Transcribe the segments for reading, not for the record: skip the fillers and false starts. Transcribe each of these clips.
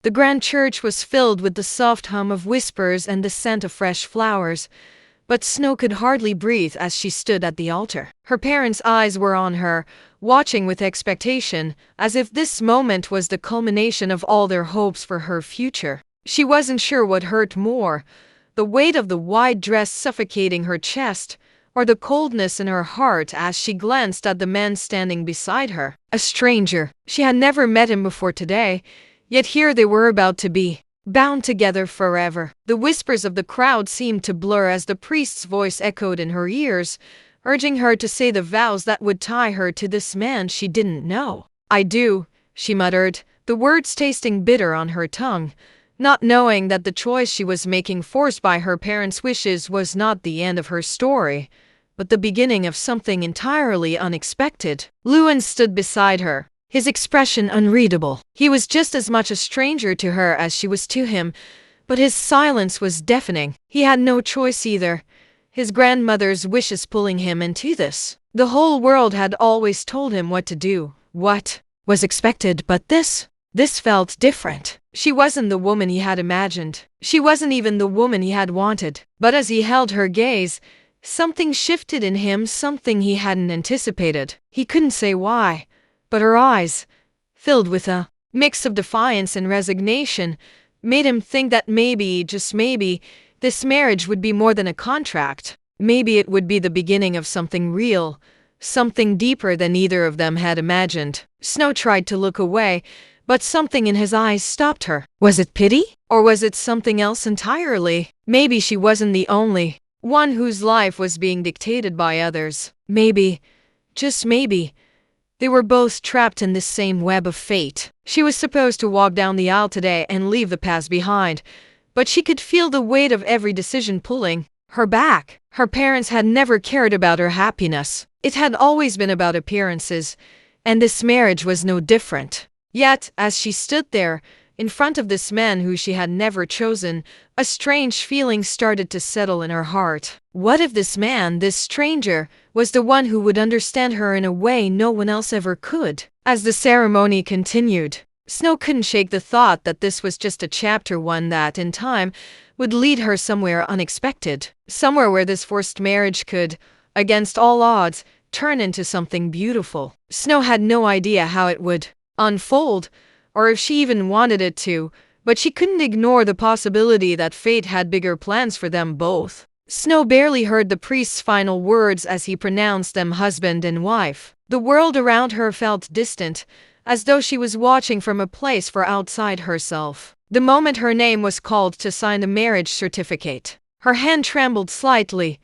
The grand church was filled with the soft hum of whispers and the scent of fresh flowers, but Snow could hardly breathe as she stood at the altar. Her parents' eyes were on her, watching with expectation, as if this moment was the culmination of all their hopes for her future. She wasn't sure what hurt more, the weight of the wide dress suffocating her chest, or the coldness in her heart as she glanced at the man standing beside her. A stranger. She had never met him before today, yet here they were about to be bound together forever. The whispers of the crowd seemed to blur as the priest's voice echoed in her ears, urging her to say the vows that would tie her to this man she didn't know. "I do," she muttered, the words tasting bitter on her tongue, not knowing that the choice she was making, forced by her parents' wishes, was not the end of her story, but the beginning of something entirely unexpected. Lewin stood beside her, his expression unreadable. He was just as much a stranger to her as she was to him, but his silence was deafening. He had no choice either, his grandmother's wishes pulling him into this. The whole world had always told him what to do, what was expected, but this felt different. She wasn't the woman he had imagined. She wasn't even the woman he had wanted. But as he held her gaze, something shifted in him, something he hadn't anticipated. He couldn't say why, but her eyes, filled with a mix of defiance and resignation, made him think that maybe, just maybe, this marriage would be more than a contract. Maybe it would be the beginning of something real, something deeper than either of them had imagined. Snow tried to look away, but something in his eyes stopped her. Was it pity? Or was it something else entirely? Maybe she wasn't the only one whose life was being dictated by others. Maybe, just maybe, they were both trapped in this same web of fate. She was supposed to walk down the aisle today and leave the past behind, but she could feel the weight of every decision pulling her back. Her parents had never cared about her happiness. It had always been about appearances, and this marriage was no different. Yet, as she stood there, in front of this man who she had never chosen, a strange feeling started to settle in her heart. What if this man, this stranger, was the one who would understand her in a way no one else ever could? As the ceremony continued, Snow couldn't shake the thought that this was just a chapter one that, in time, would lead her somewhere unexpected. Somewhere where this forced marriage could, against all odds, turn into something beautiful. Snow had no idea how it would unfold, or if she even wanted it to, but she couldn't ignore the possibility that fate had bigger plans for them both. Snow barely heard the priest's final words as he pronounced them husband and wife. The world around her felt distant, as though she was watching from a place far outside herself. The moment her name was called to sign the marriage certificate, her hand trembled slightly,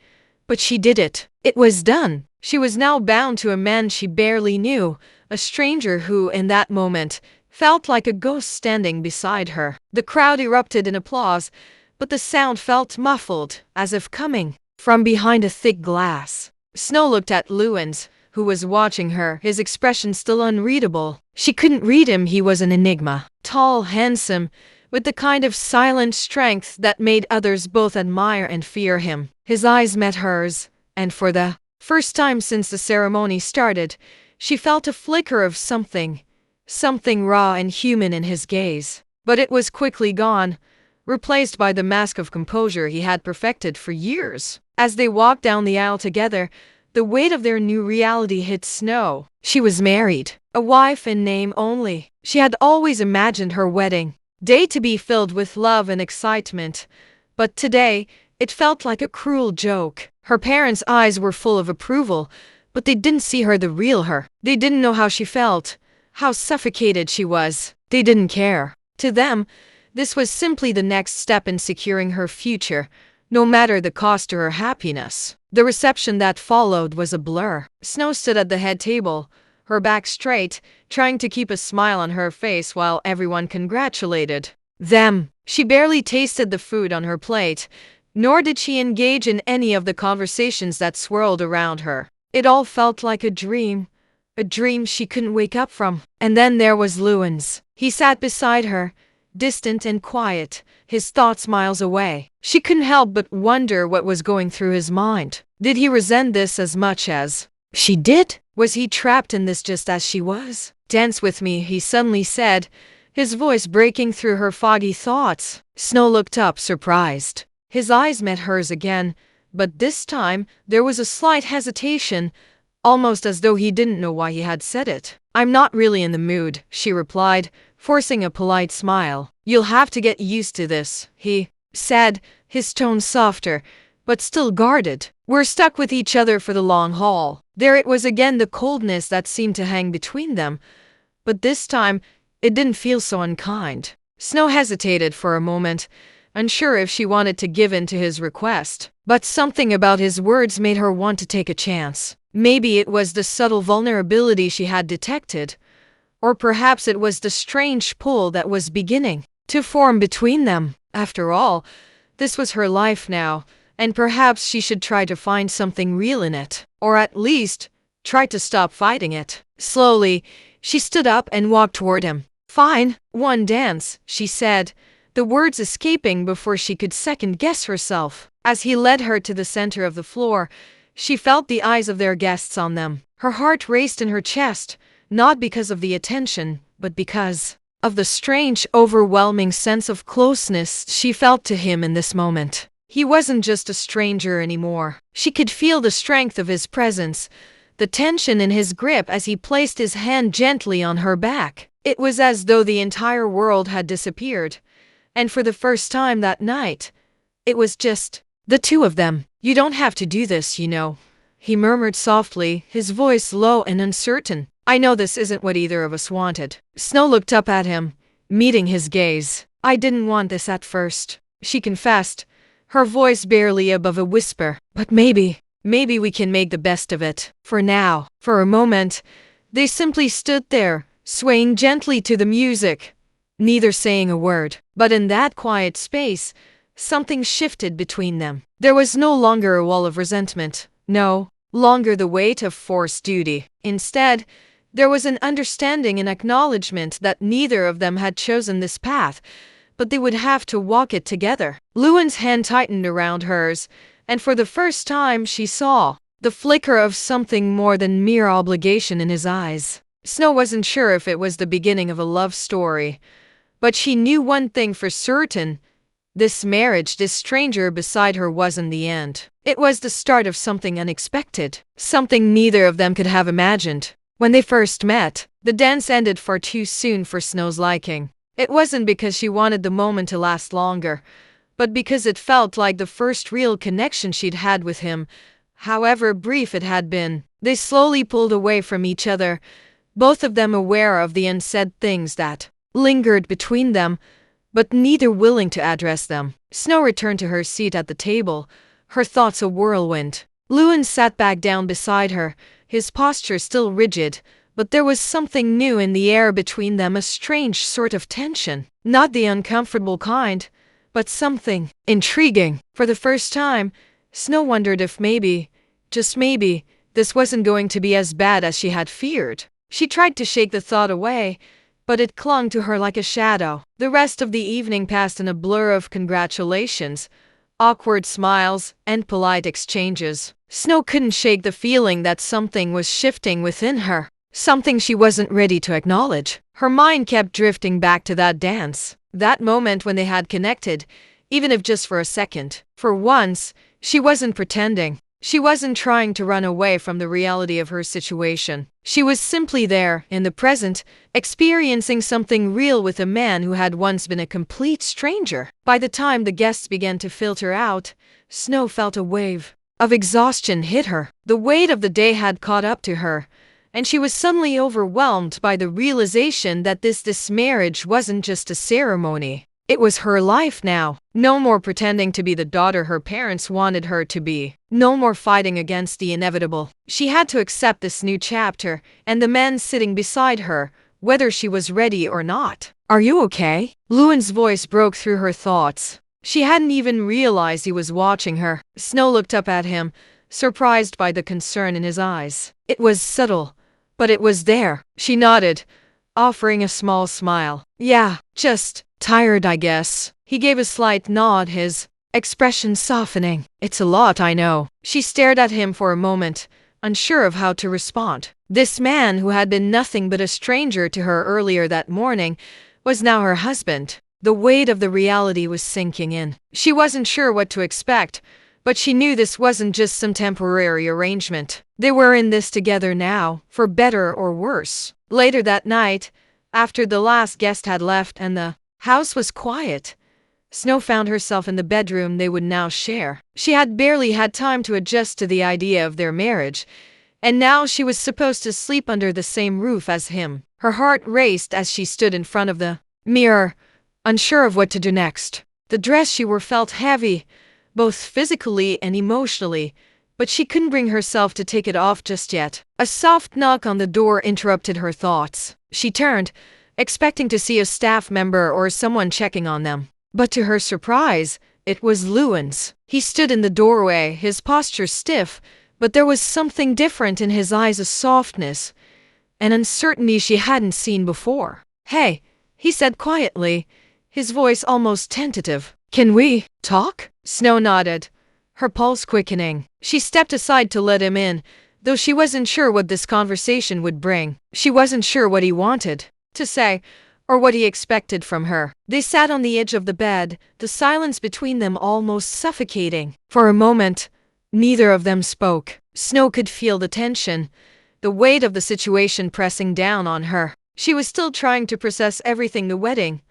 but she did it. It was done. She was now bound to a man she barely knew, a stranger who, in that moment, felt like a ghost standing beside her. The crowd erupted in applause, but the sound felt muffled, as if coming from behind a thick glass. Snow looked at Lewins, who was watching her, his expression still unreadable. She couldn't read him. He was an enigma. Tall, handsome, with the kind of silent strength that made others both admire and fear him. His eyes met hers, and for the first time since the ceremony started, she felt a flicker of something raw and human in his gaze. But it was quickly gone, replaced by the mask of composure he had perfected for years. As they walked down the aisle together, the weight of their new reality hit Snow. She was married, a wife in name only. She had always imagined her wedding day to be filled with love and excitement, but today, it felt like a cruel joke. Her parents' eyes were full of approval, but they didn't see her, the real her. They didn't know how she felt, how suffocated she was. They didn't care. To them, this was simply the next step in securing her future, no matter the cost to her happiness. The reception that followed was a blur. Snow stood at the head table, her back straight, trying to keep a smile on her face while everyone congratulated them. She barely tasted the food on her plate, nor did she engage in any of the conversations that swirled around her. It all felt like a dream she couldn't wake up from. And then there was Lewins. He sat beside her, distant and quiet, his thoughts miles away. She couldn't help but wonder what was going through his mind. Did he resent this as much as she did? Was he trapped in this just as she was? "Dance with me," he suddenly said, his voice breaking through her foggy thoughts. Snow looked up, surprised. His eyes met hers again, but this time there was a slight hesitation, almost as though he didn't know why he had said it. "I'm not really in the mood," she replied, forcing a polite smile. "You'll have to get used to this," he said, his tone softer, but still guarded. "We're stuck with each other for the long haul." There it was again, the coldness that seemed to hang between them, but this time it didn't feel so unkind. Snow hesitated for a moment, unsure if she wanted to give in to his request, but something about his words made her want to take a chance. Maybe it was the subtle vulnerability she had detected, or perhaps it was the strange pull that was beginning to form between them. After all, this was her life now, and perhaps she should try to find something real in it, or at least try to stop fighting it. Slowly, she stood up and walked toward him. "Fine, one dance," she said, the words escaping before she could second-guess herself. As he led her to the center of the floor, she felt the eyes of their guests on them. Her heart raced in her chest, not because of the attention, but because of the strange, overwhelming sense of closeness she felt to him in this moment. He wasn't just a stranger anymore. She could feel the strength of his presence, the tension in his grip as he placed his hand gently on her back. It was as though the entire world had disappeared, and for the first time that night, it was just the two of them. "You don't have to do this, you know," he murmured softly, his voice low and uncertain. "I know this isn't what either of us wanted." Snow looked up at him, meeting his gaze. "I didn't want this at first," she confessed, her voice barely above a whisper. "But maybe we can make the best of it, for now." For a moment, they simply stood there, swaying gently to the music, neither saying a word. But in that quiet space, something shifted between them. There was no longer a wall of resentment, no longer the weight of forced duty. Instead, there was an understanding and acknowledgement that neither of them had chosen this path, but they would have to walk it together. Lewin's hand tightened around hers, and for the first time she saw the flicker of something more than mere obligation in his eyes. Snow wasn't sure if it was the beginning of a love story, but she knew one thing for certain: this marriage, this stranger beside her, wasn't the end. It was the start of something unexpected, something neither of them could have imagined. When they first met, the dance ended far too soon for Snow's liking. It wasn't because she wanted the moment to last longer, but because it felt like the first real connection she'd had with him, however brief it had been. They slowly pulled away from each other, both of them aware of the unsaid things that lingered between them, but neither willing to address them. Snow returned to her seat at the table, her thoughts a whirlwind. Lewin sat back down beside her, his posture still rigid, but there was something new in the air between them, a strange sort of tension. Not the uncomfortable kind, but something intriguing. For the first time, Snow wondered if maybe, just maybe, this wasn't going to be as bad as she had feared. She tried to shake the thought away, but it clung to her like a shadow. The rest of the evening passed in a blur of congratulations, awkward smiles, and polite exchanges. Snow couldn't shake the feeling that something was shifting within her, something she wasn't ready to acknowledge. Her mind kept drifting back to that dance, that moment when they had connected, even if just for a second. For once, she wasn't pretending. She wasn't trying to run away from the reality of her situation. She was simply there, in the present, experiencing something real with a man who had once been a complete stranger. By the time the guests began to filter out, Snow felt a wave of exhaustion hit her. The weight of the day had caught up to her, and she was suddenly overwhelmed by the realization that this marriage wasn't just a ceremony. It was her life now. No more pretending to be the daughter her parents wanted her to be. No more fighting against the inevitable. She had to accept this new chapter, and the man sitting beside her, whether she was ready or not. "Are you okay?" Lewin's voice broke through her thoughts. She hadn't even realized he was watching her. Snow looked up at him, surprised by the concern in his eyes. It was subtle, but it was there. She nodded, offering a small smile. "Yeah, just tired, I guess." He gave a slight nod, his expression softening. "It's a lot, I know." She stared at him for a moment, unsure of how to respond. This man, who had been nothing but a stranger to her earlier that morning, was now her husband. The weight of the reality was sinking in. She wasn't sure what to expect, but she knew this wasn't just some temporary arrangement. They were in this together now, for better or worse. Later that night, after the last guest had left and the house was quiet, Snow found herself in the bedroom they would now share. She had barely had time to adjust to the idea of their marriage, and now she was supposed to sleep under the same roof as him. Her heart raced as she stood in front of the mirror, unsure of what to do next. The dress she wore felt heavy, both physically and emotionally, but she couldn't bring herself to take it off just yet. A soft knock on the door interrupted her thoughts. She turned, expecting to see a staff member or someone checking on them. But to her surprise, it was Lewins. He stood in the doorway, his posture stiff, but there was something different in his eyes, a softness, an uncertainty she hadn't seen before. "Hey," he said quietly, his voice almost tentative. "Can we talk?" Snow nodded, her pulse quickening. She stepped aside to let him in, though she wasn't sure what this conversation would bring. She wasn't sure what he wanted to say, or what he expected from her. They sat on the edge of the bed, the silence between them almost suffocating. For a moment, neither of them spoke. Snow could feel the tension, the weight of the situation pressing down on her. She was still trying to process everything: the wedding,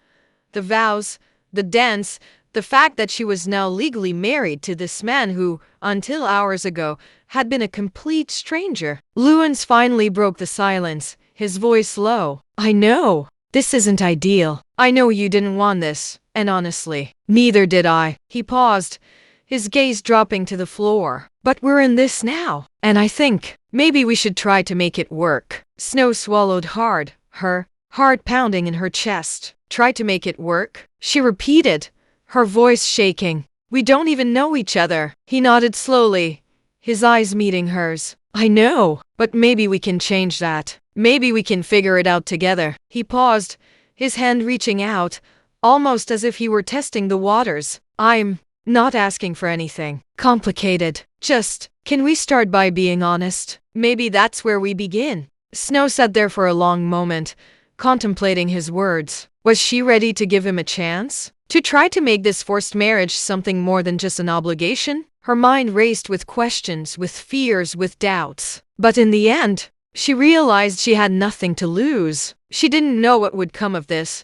the vows, the dance, the fact that she was now legally married to this man who, until hours ago, had been a complete stranger. Lewins finally broke the silence, his voice low. "I know this isn't ideal. I know you didn't want this, and honestly, neither did I." He paused, his gaze dropping to the floor. "But we're in this now, and I think maybe we should try to make it work." Snow swallowed hard, her heart pounding in her chest. "Try to make it work?" she repeated, her voice shaking. "We don't even know each other." He nodded slowly, his eyes meeting hers. "I know, but maybe we can change that. Maybe we can figure it out together." He paused, his hand reaching out, almost as if he were testing the waters. "I'm not asking for anything complicated. Just, can we start by being honest? Maybe that's where we begin." Snow sat there for a long moment, contemplating his words. Was she ready to give him a chance? To try to make this forced marriage something more than just an obligation? Her mind raced with questions, with fears, with doubts. But in the end, she realized she had nothing to lose. She didn't know what would come of this,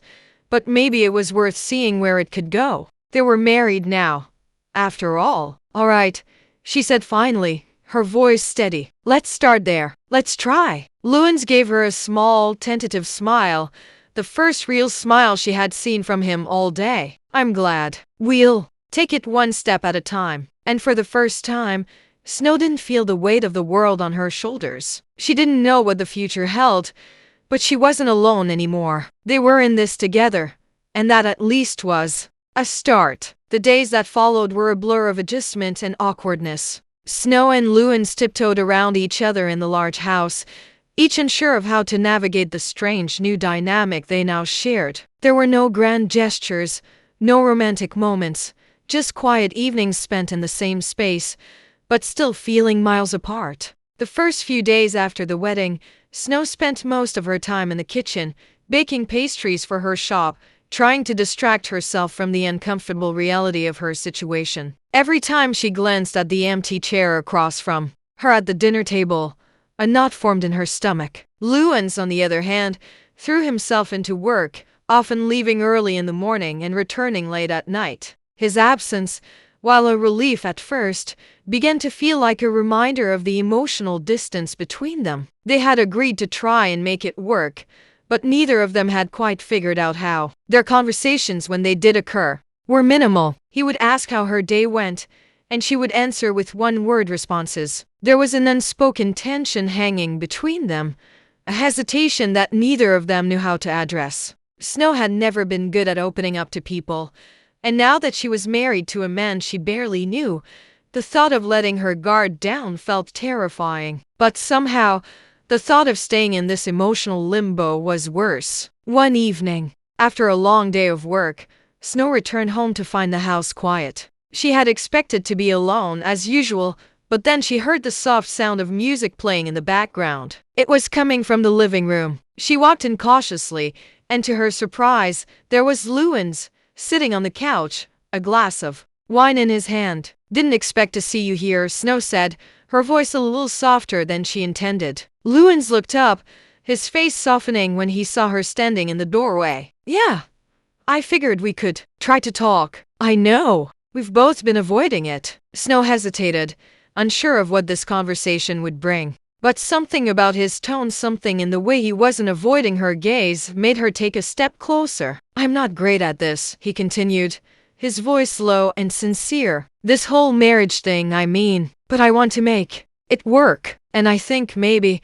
but maybe it was worth seeing where it could go. They were married now, after all. "All right," she said finally, her voice steady. "Let's start there. Let's try." Lewins gave her a small, tentative smile, the first real smile she had seen from him all day. "I'm glad. We'll take it one step at a time." And for the first time, Snow didn't feel the weight of the world on her shoulders. She didn't know what the future held, but she wasn't alone anymore. They were in this together, and that at least was a start. The days that followed were a blur of adjustment and awkwardness. Snow and Lewins tiptoed around each other in the large house, each unsure of how to navigate the strange new dynamic they now shared. There were no grand gestures, no romantic moments, just quiet evenings spent in the same space, but still feeling miles apart. The first few days after the wedding, Snow spent most of her time in the kitchen, baking pastries for her shop, trying to distract herself from the uncomfortable reality of her situation. Every time she glanced at the empty chair across from her at the dinner table, a knot formed in her stomach. Lewins, on the other hand, threw himself into work, often leaving early in the morning and returning late at night. His absence, while a relief at first, began to feel like a reminder of the emotional distance between them. They had agreed to try and make it work, but neither of them had quite figured out how. Their conversations, when they did occur, were minimal. He would ask how her day went, and she would answer with one-word responses. There was an unspoken tension hanging between them, a hesitation that neither of them knew how to address. Snow had never been good at opening up to people, and now that she was married to a man she barely knew, the thought of letting her guard down felt terrifying. But somehow, the thought of staying in this emotional limbo was worse. One evening, after a long day of work, Snow returned home to find the house quiet. She had expected to be alone as usual, but then she heard the soft sound of music playing in the background. It was coming from the living room. She walked in cautiously, and to her surprise, there was Lewins, sitting on the couch, a glass of wine in his hand. "Didn't expect to see you here," Snow said, her voice a little softer than she intended. Lewins looked up, his face softening when he saw her standing in the doorway. "Yeah, I figured we could try to talk. I know, we've both been avoiding it." Snow hesitated, unsure of what this conversation would bring. But something about his tone, something in the way he wasn't avoiding her gaze, made her take a step closer. "I'm not great at this," he continued, his voice low and sincere. "This whole marriage thing, I mean. But I want to make it work. And I think maybe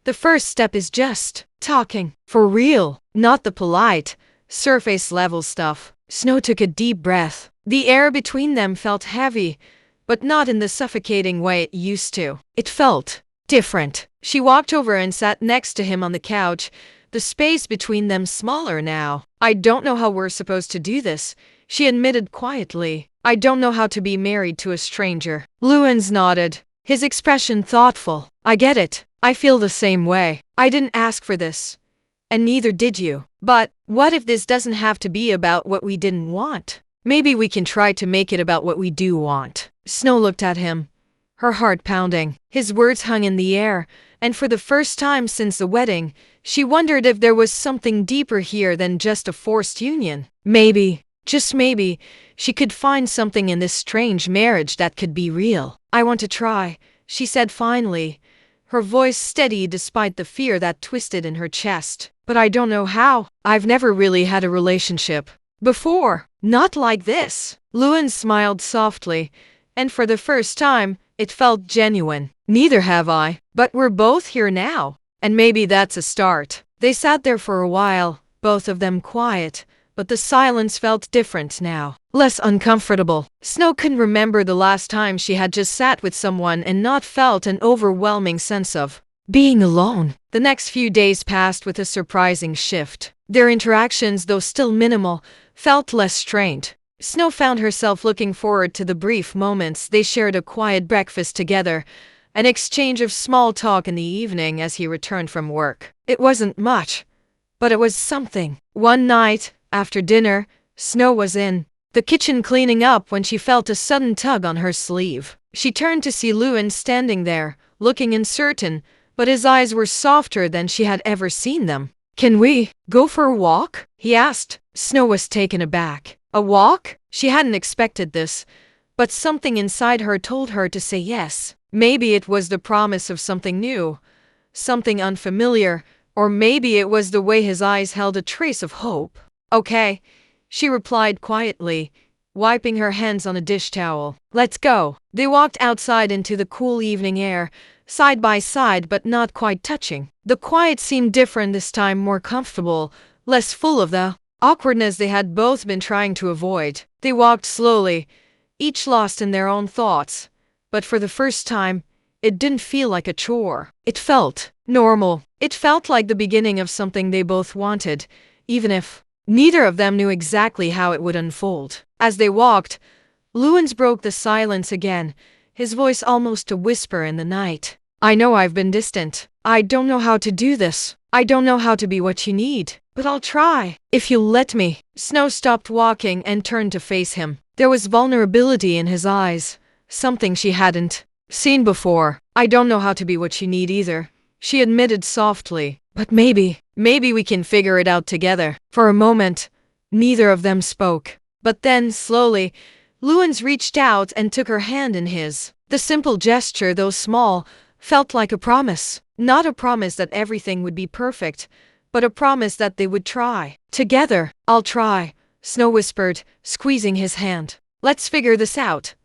the first step is just talking. For real. Not the polite, surface-level stuff." Snow took a deep breath. The air between them felt heavy, but not in the suffocating way it used to. It felt different. She walked over and sat next to him on the couch, the space between them smaller now. "I don't know how we're supposed to do this," she admitted quietly. "I don't know how to be married to a stranger." Lewins nodded, his expression thoughtful. "I get it. I feel the same way. I didn't ask for this. And neither did you. But what if this doesn't have to be about what we didn't want? Maybe we can try to make it about what we do want." Snow looked at him, her heart pounding. His words hung in the air, and for the first time since the wedding, she wondered if there was something deeper here than just a forced union. Maybe, just maybe, she could find something in this strange marriage that could be real. "I want to try," she said finally, her voice steady despite the fear that twisted in her chest. "But I don't know how. I've never really had a relationship before. Not like this." Lewin smiled softly, and for the first time, it felt genuine. "Neither have I. But we're both here now, and maybe that's a start." They sat there for a while, both of them quiet, but the silence felt different now, less uncomfortable. Snow couldn't remember the last time she had just sat with someone and not felt an overwhelming sense of being alone. The next few days passed with a surprising shift. Their interactions, though still minimal, felt less strained. Snow found herself looking forward to the brief moments they shared, a quiet breakfast together, an exchange of small talk in the evening as he returned from work. It wasn't much, but it was something. One night, after dinner, Snow was in the kitchen cleaning up when she felt a sudden tug on her sleeve. She turned to see Lewin standing there, looking uncertain, but his eyes were softer than she had ever seen them. "Can we go for a walk?" he asked. Snow was taken aback. A walk? She hadn't expected this, but something inside her told her to say yes. Maybe it was the promise of something new, something unfamiliar, or maybe it was the way his eyes held a trace of hope. "Okay," she replied quietly, wiping her hands on a dish towel. "Let's go." They walked outside into the cool evening air, side by side but not quite touching. The quiet seemed different this time, more comfortable, less full of the awkwardness they had both been trying to avoid. They walked slowly, each lost in their own thoughts, but for the first time, it didn't feel like a chore. It felt normal. It felt like the beginning of something they both wanted, even if neither of them knew exactly how it would unfold. As they walked, Lewins broke the silence again, his voice almost a whisper in the night. "I know I've been distant. I don't know how to do this. I don't know how to be what you need. But I'll try, if you'll let me." Snow stopped walking and turned to face him. There was vulnerability in his eyes, something she hadn't seen before. "I don't know how to be what you need either," she admitted softly. "But maybe we can figure it out together." For a moment, neither of them spoke. But then, slowly, Lewins reached out and took her hand in his. The simple gesture, though small, felt like a promise. Not a promise that everything would be perfect, but a promise that they would try. "Together." "I'll try," Snow whispered, squeezing his hand. "Let's figure this out,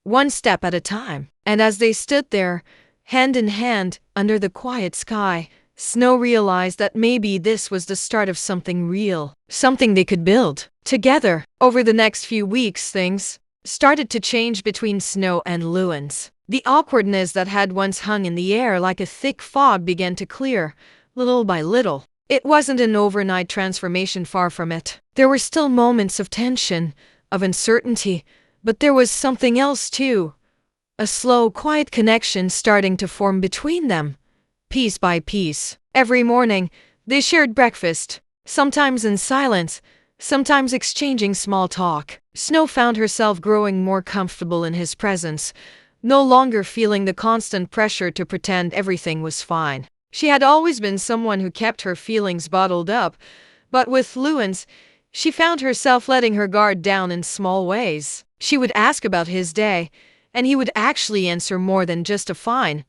one step at a time." And as they stood there, hand in hand, under the quiet sky, Snow realized that maybe this was the start of something real, something they could build together. Over the next few weeks, things started to change between Snow and Lewins. The awkwardness that had once hung in the air like a thick fog began to clear, little by little. It wasn't an overnight transformation, far from it. There were still moments of tension, of uncertainty, but there was something else too. A slow, quiet connection starting to form between them, piece by piece. Every morning, they shared breakfast, sometimes in silence, sometimes exchanging small talk. Snow found herself growing more comfortable in his presence, no longer feeling the constant pressure to pretend everything was fine. She had always been someone who kept her feelings bottled up, but with Lewins, she found herself letting her guard down in small ways. She would ask about his day, and he would actually answer more than just a fine,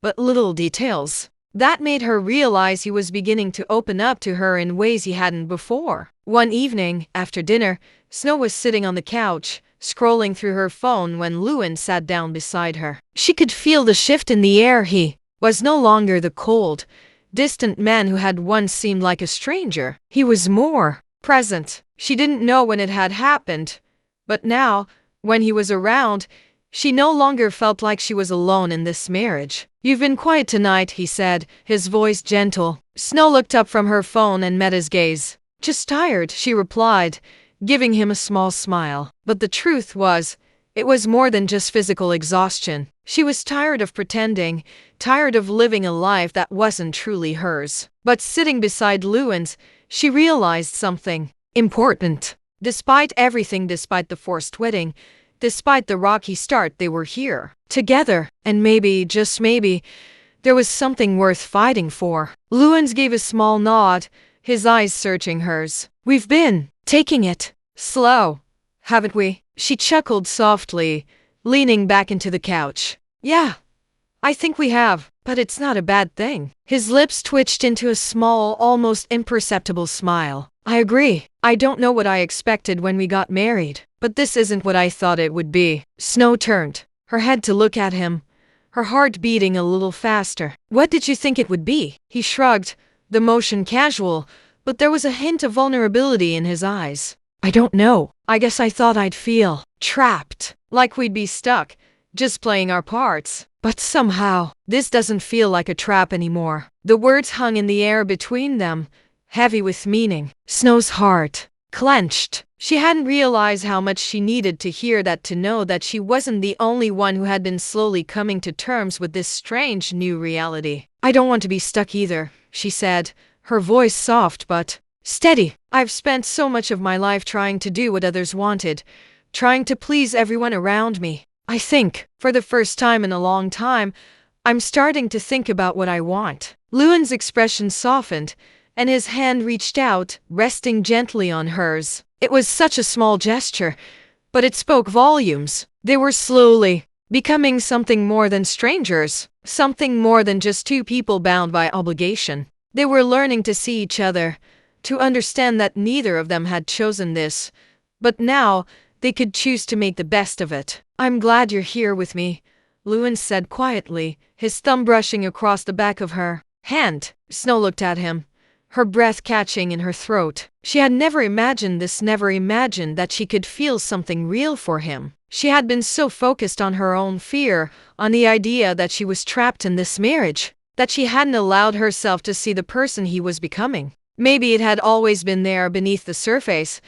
but little details. That made her realize he was beginning to open up to her in ways he hadn't before. One evening, after dinner, Snow was sitting on the couch, scrolling through her phone when Lewin sat down beside her. She could feel the shift in the air. He was no longer the cold, distant man who had once seemed like a stranger. He was more present. She didn't know when it had happened, but now, when he was around, she no longer felt like she was alone in this marriage. "You've been quiet tonight," he said, his voice gentle. Snow looked up from her phone and met his gaze. "Just tired," she replied, giving him a small smile. But the truth was, it was more than just physical exhaustion. She was tired of pretending, tired of living a life that wasn't truly hers. But sitting beside Lewins, she realized something important. Despite everything, despite the forced wedding, despite the rocky start, they were here, together, and maybe, just maybe, there was something worth fighting for. Lewins gave a small nod, his eyes searching hers. "We've been taking it slow, haven't we?" She chuckled softly, leaning back into the couch. "Yeah, I think we have, but it's not a bad thing." His lips twitched into a small, almost imperceptible smile. "I agree. I don't know what I expected when we got married, but this isn't what I thought it would be." Snow turned her head to look at him, her heart beating a little faster. "What did you think it would be?" He shrugged, the motion casual, but there was a hint of vulnerability in his eyes. "I don't know. I guess I thought I'd feel trapped, like we'd be stuck, just playing our parts. But somehow, this doesn't feel like a trap anymore." The words hung in the air between them, heavy with meaning. Snow's heart clenched. She hadn't realized how much she needed to hear that, to know that she wasn't the only one who had been slowly coming to terms with this strange new reality. "I don't want to be stuck either," she said, her voice soft but steady. "I've spent so much of my life trying to do what others wanted, trying to please everyone around me. I think, for the first time in a long time, I'm starting to think about what I want." Lewin's expression softened, and his hand reached out, resting gently on hers. It was such a small gesture, but it spoke volumes. They were slowly becoming something more than strangers, something more than just two people bound by obligation. They were learning to see each other, to understand that neither of them had chosen this, but now they could choose to make the best of it. "I'm glad you're here with me," Lewin said quietly, his thumb brushing across the back of her hand. Snow looked at him, her breath catching in her throat. She had never imagined this, never imagined that she could feel something real for him. She had been so focused on her own fear, on the idea that she was trapped in this marriage, that she hadn't allowed herself to see the person he was becoming. Maybe it had always been there beneath the surface,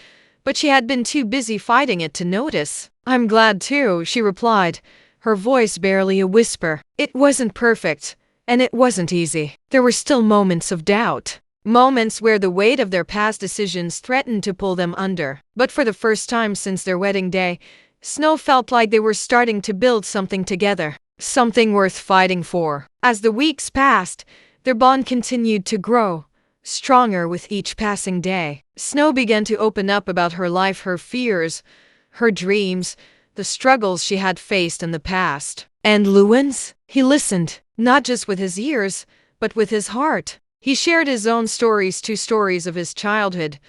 but she had been too busy fighting it to notice. "I'm glad too," she replied, her voice barely a whisper. It wasn't perfect, and it wasn't easy. There were still moments of doubt. Moments where the weight of their past decisions threatened to pull them under. But for the first time since their wedding day, Snow felt like they were starting to build something together, something worth fighting for. As the weeks passed, their bond continued to grow, stronger with each passing day. Snow began to open up about her life, her fears, her dreams, the struggles she had faced in the past. And Lewins? He listened, not just with his ears, but with his heart. He shared his own stories, two stories of his childhood,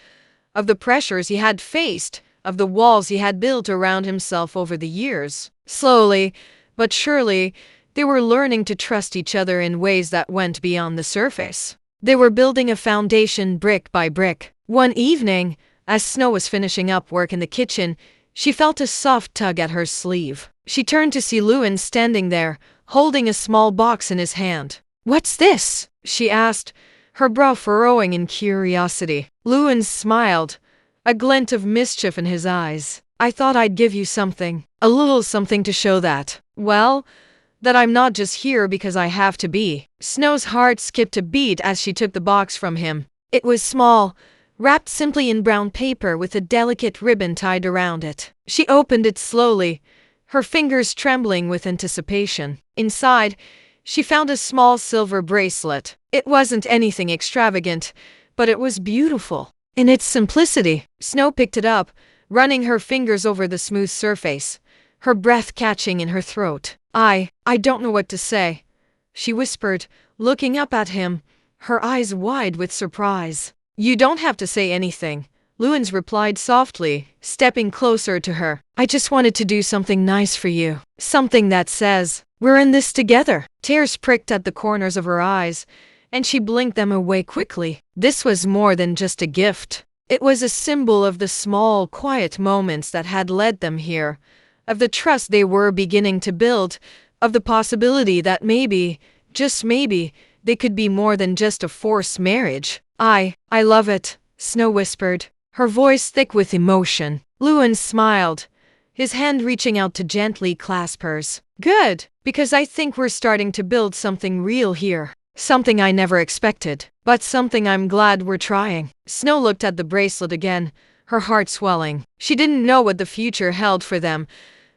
of the pressures he had faced, of the walls he had built around himself over the years. Slowly, but surely, they were learning to trust each other in ways that went beyond the surface. They were building a foundation brick by brick. One evening, as Snow was finishing up work in the kitchen, she felt a soft tug at her sleeve. She turned to see Lewin standing there, holding a small box in his hand. "What's this?" she asked, her brow furrowing in curiosity. Lewin smiled, a glint of mischief in his eyes. "I thought I'd give you something, a little something to show that, well, that I'm not just here because I have to be." Snow's heart skipped a beat as she took the box from him. It was small, wrapped simply in brown paper with a delicate ribbon tied around it. She opened it slowly, her fingers trembling with anticipation. Inside, she found a small silver bracelet. It wasn't anything extravagant, but it was beautiful. In its simplicity, Snow picked it up, running her fingers over the smooth surface, her breath catching in her throat. I don't know what to say," she whispered, looking up at him, her eyes wide with surprise. "You don't have to say anything," Lewins replied softly, stepping closer to her. "I just wanted to do something nice for you. Something that says, we're in this together." Tears pricked at the corners of her eyes, and she blinked them away quickly. This was more than just a gift. It was a symbol of the small, quiet moments that had led them here, of the trust they were beginning to build, of the possibility that maybe, just maybe, they could be more than just a forced marriage. I love it," Snow whispered, her voice thick with emotion. Lewin smiled, his hand reaching out to gently clasp hers. "Good, because I think we're starting to build something real here. Something I never expected, but something I'm glad we're trying." Snow looked at the bracelet again, her heart swelling. She didn't know what the future held for them,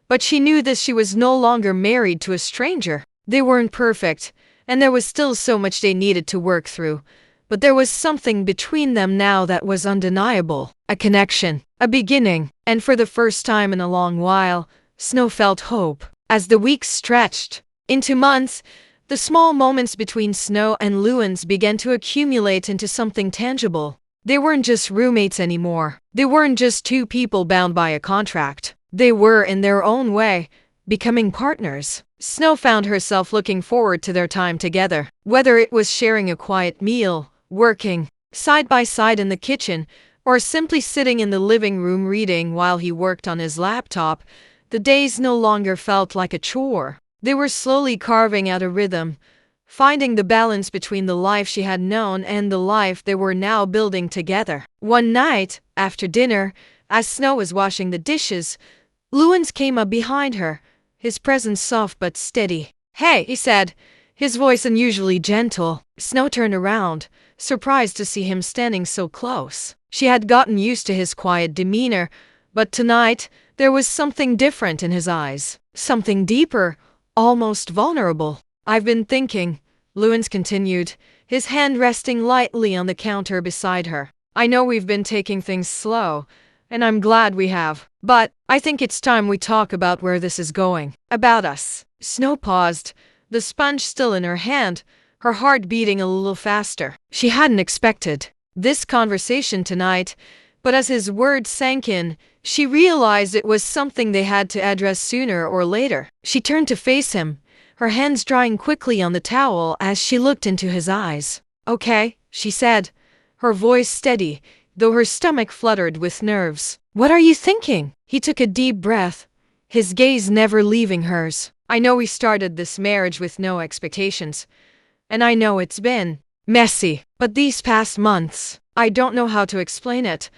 but she knew that she was no longer married to a stranger. They weren't perfect, and there was still so much they needed to work through, but there was something between them now that was undeniable. A connection, a beginning, and for the first time in a long while, Snow felt hope. As the weeks stretched into months, the small moments between Snow and Lewins began to accumulate into something tangible. They weren't just roommates anymore. They weren't just two people bound by a contract. They were, in their own way, becoming partners. Snow found herself looking forward to their time together. Whether it was sharing a quiet meal, working side by side in the kitchen, or simply sitting in the living room reading while he worked on his laptop, the days no longer felt like a chore. They were slowly carving out a rhythm, finding the balance between the life she had known and the life they were now building together. One night, after dinner, as Snow was washing the dishes, Lewins came up behind her, his presence soft but steady. "Hey," he said, his voice unusually gentle. Snow turned around, surprised to see him standing so close. She had gotten used to his quiet demeanor, but tonight, there was something different in his eyes. Something deeper, almost vulnerable. "I've been thinking," Lewins continued, his hand resting lightly on the counter beside her. "I know we've been taking things slow, and I'm glad we have. But I think it's time we talk about where this is going. About us." Snow paused, the sponge still in her hand, her heart beating a little faster. She hadn't expected this conversation tonight, but as his words sank in, she realized it was something they had to address sooner or later. She turned to face him, her hands drying quickly on the towel as she looked into his eyes. "Okay," she said, her voice steady, though her stomach fluttered with nerves. "What are you thinking?" He took a deep breath, his gaze never leaving hers. "I know we started this marriage with no expectations, and I know it's been messy, but these past months, I don't know how to explain it,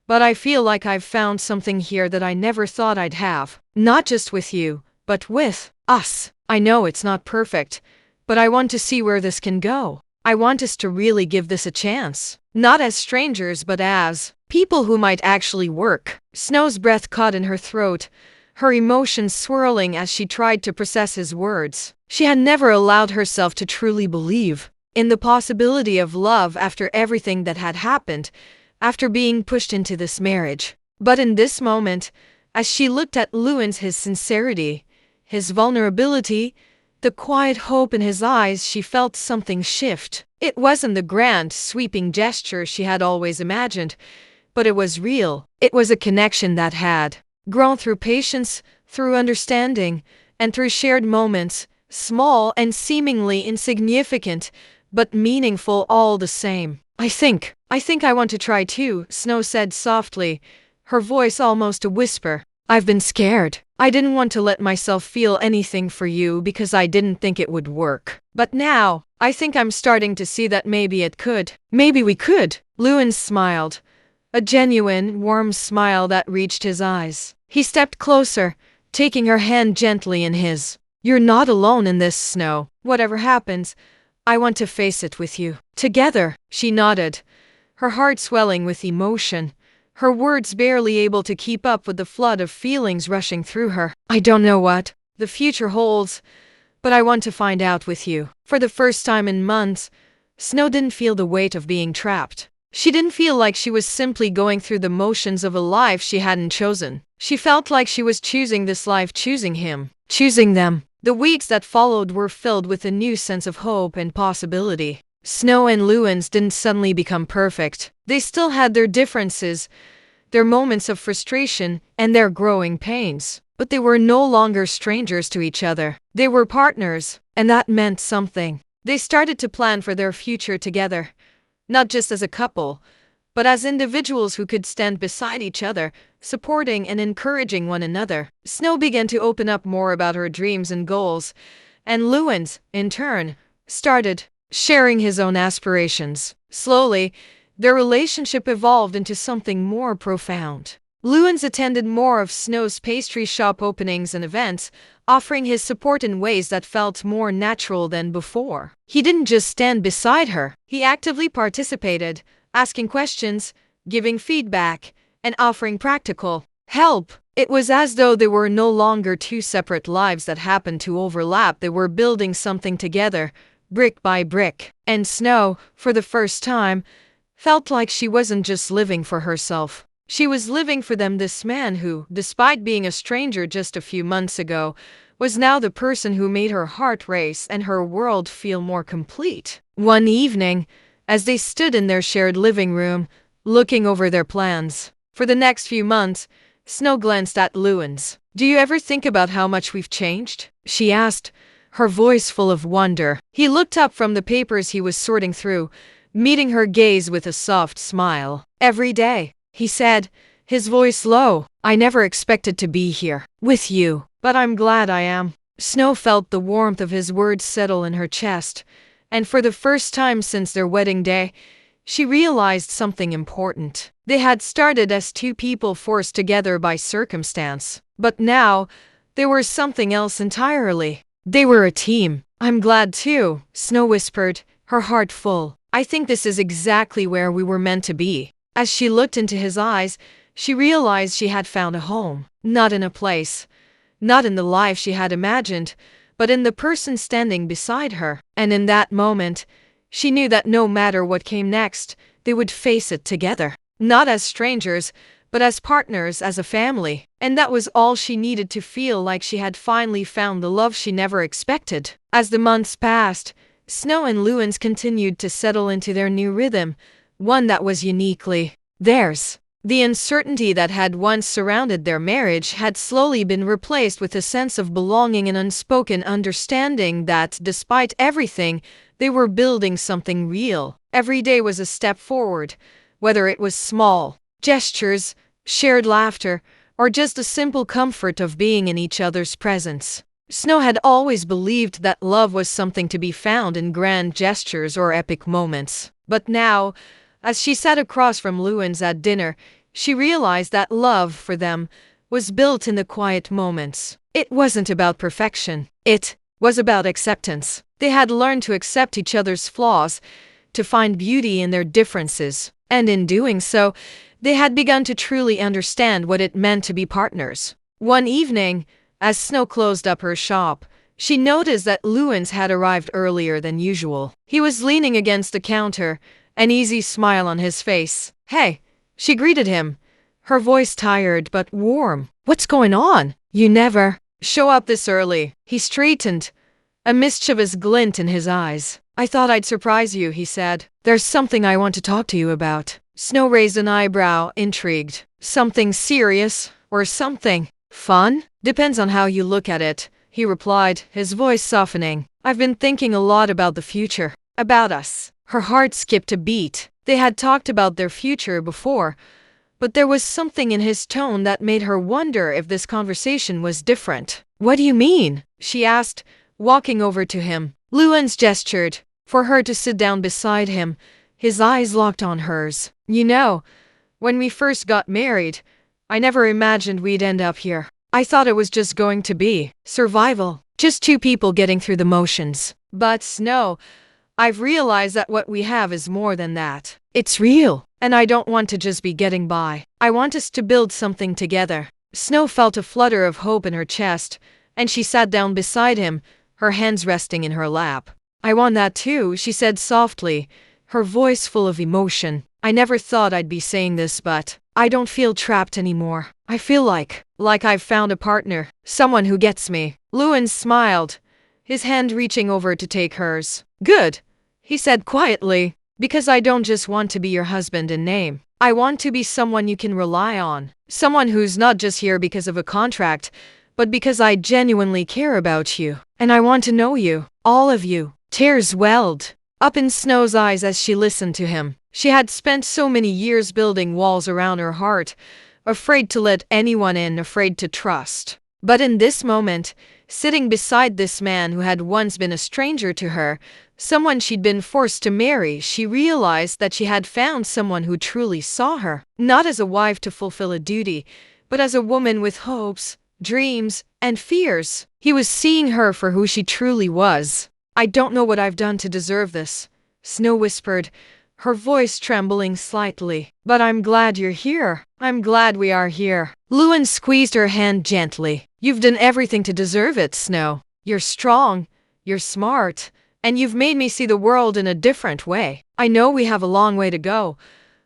but I feel like I've found something here that I never thought I'd have. Not just with you, but with us. I know it's not perfect, but I want to see where this can go. I want us to really give this a chance. Not as strangers, but as people who might actually work." Snow's breath caught in her throat, her emotions swirling as she tried to process his words. She had never allowed herself to truly believe in the possibility of love after everything that had happened, after being pushed into this marriage. But in this moment, as she looked at Lewins, his sincerity, his vulnerability, the quiet hope in his eyes, she felt something shift. It wasn't the grand, sweeping gesture she had always imagined, but it was real. It was a connection that had grown through patience, through understanding, and through shared moments, small and seemingly insignificant, but meaningful all the same. I think I want to try too," Snow said softly, her voice almost a whisper. "I've been scared. I didn't want to let myself feel anything for you because I didn't think it would work. But now, I think I'm starting to see that maybe it could. Maybe we could." Lewin smiled, a genuine, warm smile that reached his eyes. He stepped closer, taking her hand gently in his. "You're not alone in this, Snow. Whatever happens, I want to face it with you. Together." She nodded, her heart swelling with emotion, her words barely able to keep up with the flood of feelings rushing through her. I don't know what the future holds, but I want to find out with you. For the first time in months, Snow didn't feel the weight of being trapped. She didn't feel like she was simply going through the motions of a life she hadn't chosen. She felt like she was choosing this life, choosing him, choosing them. The weeks that followed were filled with a new sense of hope and possibility. Snow and Lewins didn't suddenly become perfect. They still had their differences, their moments of frustration, and their growing pains. But they were no longer strangers to each other. They were partners, and that meant something. They started to plan for their future together, not just as a couple, but as individuals who could stand beside each other, supporting and encouraging one another. Snow began to open up more about her dreams and goals, and Lewins, in turn, started sharing his own aspirations. Slowly, their relationship evolved into something more profound. Lewins attended more of Snow's pastry shop openings and events, offering his support in ways that felt more natural than before. He didn't just stand beside her, he actively participated, asking questions, giving feedback, and offering practical help. It was as though they were no longer two separate lives that happened to overlap. They were building something together, brick by brick. And Snow, for the first time, felt like she wasn't just living for herself. She was living for them, this man who, despite being a stranger just a few months ago, was now the person who made her heart race and her world feel more complete. One evening, as they stood in their shared living room, looking over their plans for the next few months, Snow glanced at Lewins. "Do you ever think about how much we've changed?" she asked, her voice full of wonder. He looked up from the papers he was sorting through, meeting her gaze with a soft smile. "Every day," he said, his voice low. "I never expected to be here with you, but I'm glad I am." Snow felt the warmth of his words settle in her chest, and for the first time since their wedding day, she realized something important. They had started as two people forced together by circumstance, but now they were something else entirely. They were a team. "I'm glad too," Snow whispered, her heart full. "I think this is exactly where we were meant to be." As she looked into his eyes, she realized she had found a home. Not in a place, not in the life she had imagined, but in the person standing beside her. And in that moment, she knew that no matter what came next, they would face it together. Not as strangers, but as partners, as a family. And that was all she needed to feel like she had finally found the love she never expected. As the months passed, Snow and Lewins continued to settle into their new rhythm, one that was uniquely theirs. The uncertainty that had once surrounded their marriage had slowly been replaced with a sense of belonging and unspoken understanding that, despite everything, they were building something real. Every day was a step forward, whether it was small gestures, shared laughter, or just the simple comfort of being in each other's presence. Snow had always believed that love was something to be found in grand gestures or epic moments. But now, as she sat across from Lewins at dinner, she realized that love for them was built in the quiet moments. It wasn't about perfection. It was about acceptance. They had learned to accept each other's flaws, to find beauty in their differences, and in doing so, they had begun to truly understand what it meant to be partners. One evening, as Snow closed up her shop, she noticed that Lewins had arrived earlier than usual. He was leaning against the counter, an easy smile on his face. "Hey," she greeted him, her voice tired but warm. "What's going on? You never show up this early." He straightened, a mischievous glint in his eyes. "I thought I'd surprise you," he said. "There's something I want to talk to you about." Snow raised an eyebrow, intrigued. "Something serious or something fun? Depends on how you look at it," he replied, his voice softening. "I've been thinking a lot about the future, about us." Her heart skipped a beat. They had talked about their future before, but there was something in his tone that made her wonder if this conversation was different. "What do you mean?" she asked, walking over to him. Lewins gestured for her to sit down beside him, his eyes locked on hers. "You know, when we first got married, I never imagined we'd end up here. I thought it was just going to be survival, just two people getting through the motions. But no, I've realized that what we have is more than that. It's real. And I don't want to just be getting by. I want us to build something together. Snow felt a flutter of hope in her chest, and she sat down beside him, her hands resting in her lap. I want that too, she said softly, her voice full of emotion. I never thought I'd be saying this, but I don't feel trapped anymore. I feel like I've found a partner, someone who gets me. Lewin smiled, his hand reaching over to take hers. Good, he said quietly, because I don't just want to be your husband in name. I want to be someone you can rely on, someone who's not just here because of a contract, but because I genuinely care about you. And I want to know you, all of you. Tears welled up in Snow's eyes as she listened to him. She had spent so many years building walls around her heart, afraid to let anyone in, afraid to trust. But in this moment, sitting beside this man who had once been a stranger to her, someone she'd been forced to marry, she realized that she had found someone who truly saw her, not as a wife to fulfill a duty, but as a woman with hopes, dreams, and fears. He was seeing her for who she truly was. I don't know what I've done to deserve this, Snow whispered, her voice trembling slightly. But I'm glad you're here. I'm glad we are here. Lewin squeezed her hand gently. You've done everything to deserve it, Snow. You're strong, you're smart, and you've made me see the world in a different way. I know we have a long way to go,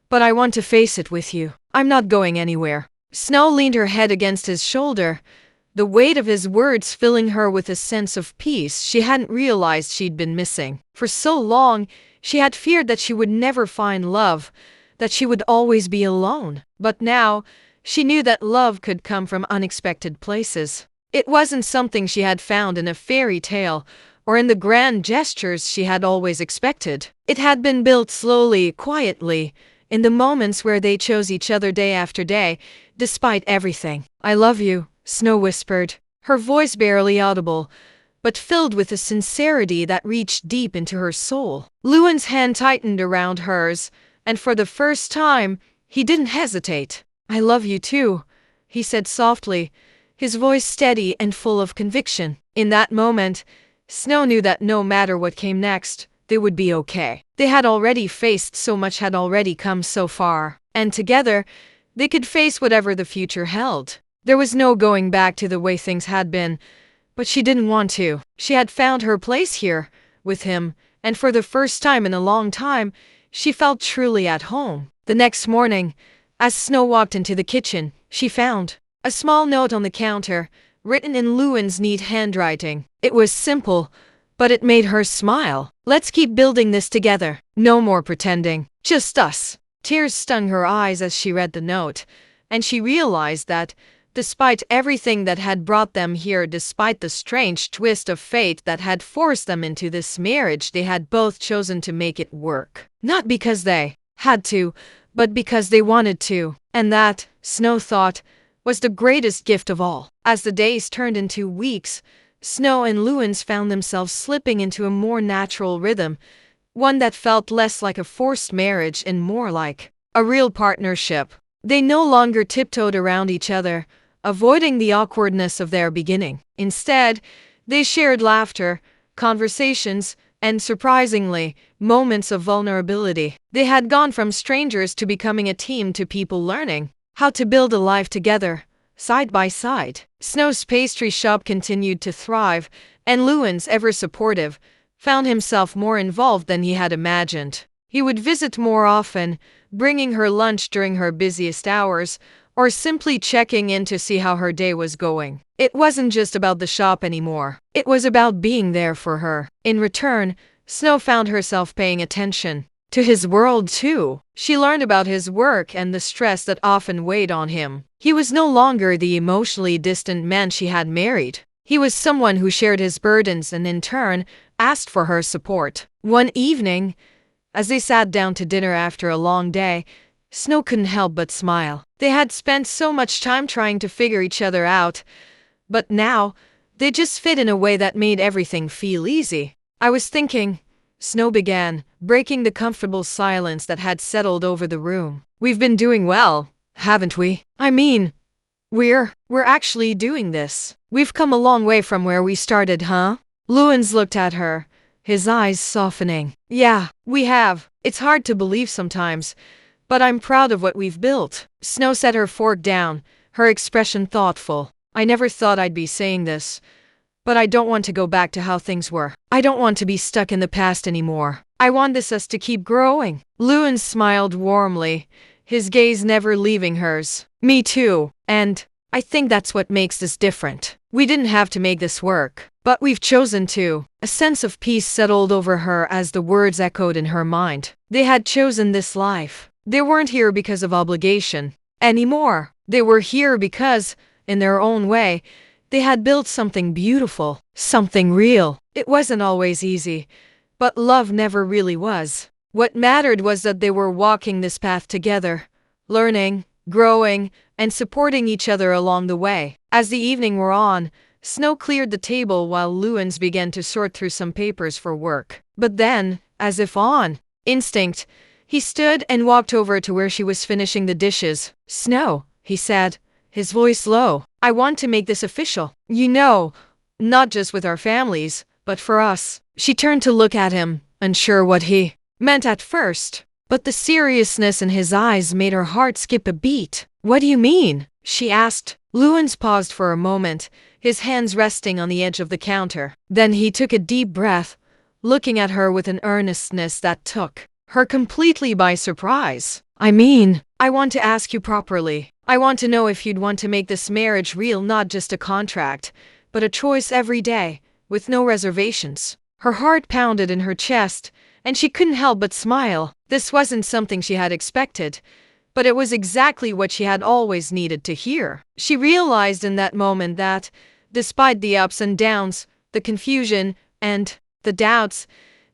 but I want to face it with you. I'm not going anywhere. Snow leaned her head against his shoulder, the weight of his words filling her with a sense of peace she hadn't realized she'd been missing. For so long, she had feared that she would never find love, that she would always be alone. But now, she knew that love could come from unexpected places. It wasn't something she had found in a fairy tale or in the grand gestures she had always expected. It had been built slowly, quietly, in the moments where they chose each other day after day, despite everything. I love you, Snow whispered, her voice barely audible, but filled with a sincerity that reached deep into her soul. Lewin's hand tightened around hers, and for the first time, he didn't hesitate. I love you too, he said softly, his voice steady and full of conviction. In that moment, Snow knew that no matter what came next, they would be okay. They had already faced so much, had already come so far, and together, they could face whatever the future held. There was no going back to the way things had been, but she didn't want to. She had found her place here, with him, and for the first time in a long time, she felt truly at home. The next morning, as Snow walked into the kitchen, she found a small note on the counter, written in Lewin's neat handwriting. It was simple, but it made her smile. Let's keep building this together. No more pretending. Just us. Tears stung her eyes as she read the note, and she realized that, despite everything that had brought them here, despite the strange twist of fate that had forced them into this marriage, they had both chosen to make it work. Not because they had to, but because they wanted to. And that, Snow thought, was the greatest gift of all. As the days turned into weeks, Snow and Lewins found themselves slipping into a more natural rhythm, one that felt less like a forced marriage and more like a real partnership. They no longer tiptoed around each other, avoiding the awkwardness of their beginning. Instead, they shared laughter, conversations, and surprisingly, moments of vulnerability. They had gone from strangers to becoming a team, to people learning how to build a life together, side by side. Snow's pastry shop continued to thrive, and Lewins, ever supportive, found himself more involved than he had imagined. He would visit more often, bringing her lunch during her busiest hours, or simply checking in to see how her day was going. It wasn't just about the shop anymore. It was about being there for her. In return, Snow found herself paying attention to his world too. She learned about his work and the stress that often weighed on him. He was no longer the emotionally distant man she had married. He was someone who shared his burdens and in turn, asked for her support. One evening, as they sat down to dinner after a long day, Snow couldn't help but smile. They had spent so much time trying to figure each other out, but now, they just fit in a way that made everything feel easy. I was thinking, Snow began, breaking the comfortable silence that had settled over the room. We've been doing well, haven't we? I mean, we're actually doing this. We've come a long way from where we started, huh? Lewins looked at her, his eyes softening. Yeah, we have. It's hard to believe sometimes, but I'm proud of what we've built. Snow set her fork down, her expression thoughtful. I never thought I'd be saying this, but I don't want to go back to how things were. I don't want to be stuck in the past anymore. I want us to keep growing. Lewin smiled warmly, his gaze never leaving hers. Me too. And I think that's what makes this different. We didn't have to make this work, but we've chosen to. A sense of peace settled over her as the words echoed in her mind. They had chosen this life. They weren't here because of obligation anymore. They were here because, in their own way, they had built something beautiful, something real. It wasn't always easy, but love never really was. What mattered was that they were walking this path together, learning, growing, and supporting each other along the way. As the evening wore on, Snow cleared the table while Lewins began to sort through some papers for work. But then, as if on instinct, he stood and walked over to where she was finishing the dishes. "Snow," he said, his voice low, "I want to make this official. You know, not just with our families, but for us." She turned to look at him, unsure what he meant at first, but the seriousness in his eyes made her heart skip a beat. "What do you mean?" she asked. Lewins paused for a moment, his hands resting on the edge of the counter. Then he took a deep breath, looking at her with an earnestness that took her completely by surprise. "I mean, I want to ask you properly. I want to know if you'd want to make this marriage real, not just a contract, but a choice every day, with no reservations." Her heart pounded in her chest, and she couldn't help but smile. This wasn't something she had expected, but it was exactly what she had always needed to hear. She realized in that moment that, despite the ups and downs, the confusion, and the doubts,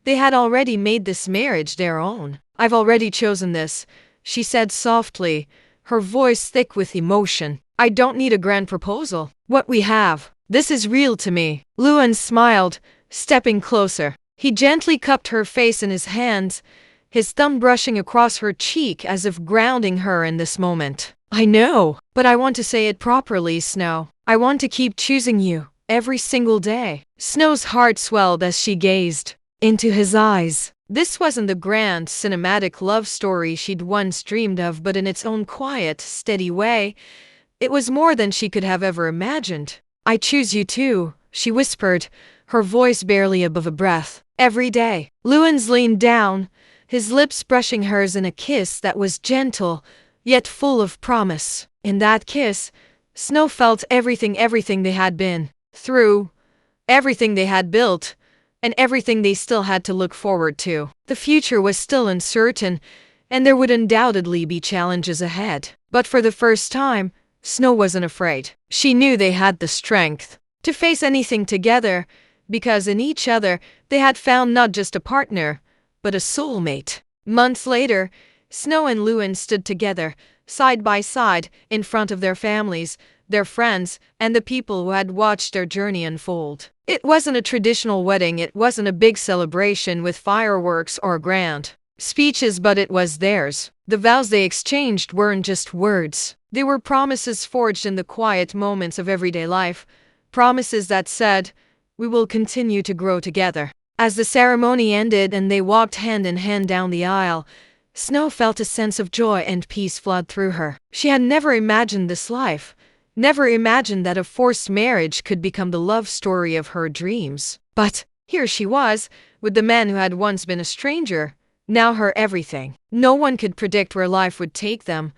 they had already made this marriage their own. "I've already chosen this," she said softly, her voice thick with emotion. "I don't need a grand proposal. What we have, this is real to me." Lewin smiled, stepping closer. He gently cupped her face in his hands, his thumb brushing across her cheek as if grounding her in this moment. "I know, but I want to say it properly, Snow. I want to keep choosing you, every single day." Snow's heart swelled as she gazed into his eyes. This wasn't the grand, cinematic love story she'd once dreamed of, but in its own quiet, steady way, it was more than she could have ever imagined. "I choose you too," she whispered, her voice barely above a breath. "Every day." Lewins leaned down, his lips brushing hers in a kiss that was gentle, yet full of promise. In that kiss, Snow felt everything they had been through, everything they had built, and everything they still had to look forward to. The future was still uncertain, and there would undoubtedly be challenges ahead. But for the first time, Snow wasn't afraid. She knew they had the strength to face anything together, because in each other they had found not just a partner, but a soulmate. Months later, Snow and Lewin stood together, side by side, in front of their families, their friends, and the people who had watched their journey unfold. It wasn't a traditional wedding, it wasn't a big celebration with fireworks or grand speeches, but it was theirs. The vows they exchanged weren't just words. They were promises forged in the quiet moments of everyday life, promises that said, "We will continue to grow together." As the ceremony ended and they walked hand in hand down the aisle, Snow felt a sense of joy and peace flood through her. She had never imagined this life, never imagined that a forced marriage could become the love story of her dreams. But here she was, with the man who had once been a stranger, now her everything. No one could predict where life would take them,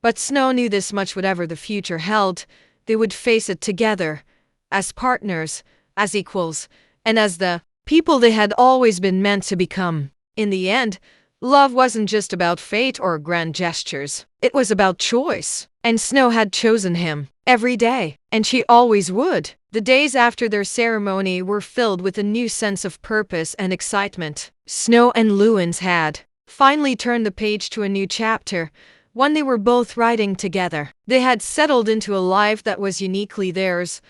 but Snow knew this much: whatever the future held, they would face it together, as partners, as equals, and as the people they had always been meant to become. In the end, love wasn't just about fate or grand gestures. It was about choice. And Snow had chosen him every day, and she always would. The days after their ceremony were filled with a new sense of purpose and excitement. Snow and Lewins had finally turned the page to a new chapter, one they were both writing together. They had settled into a life that was uniquely theirs,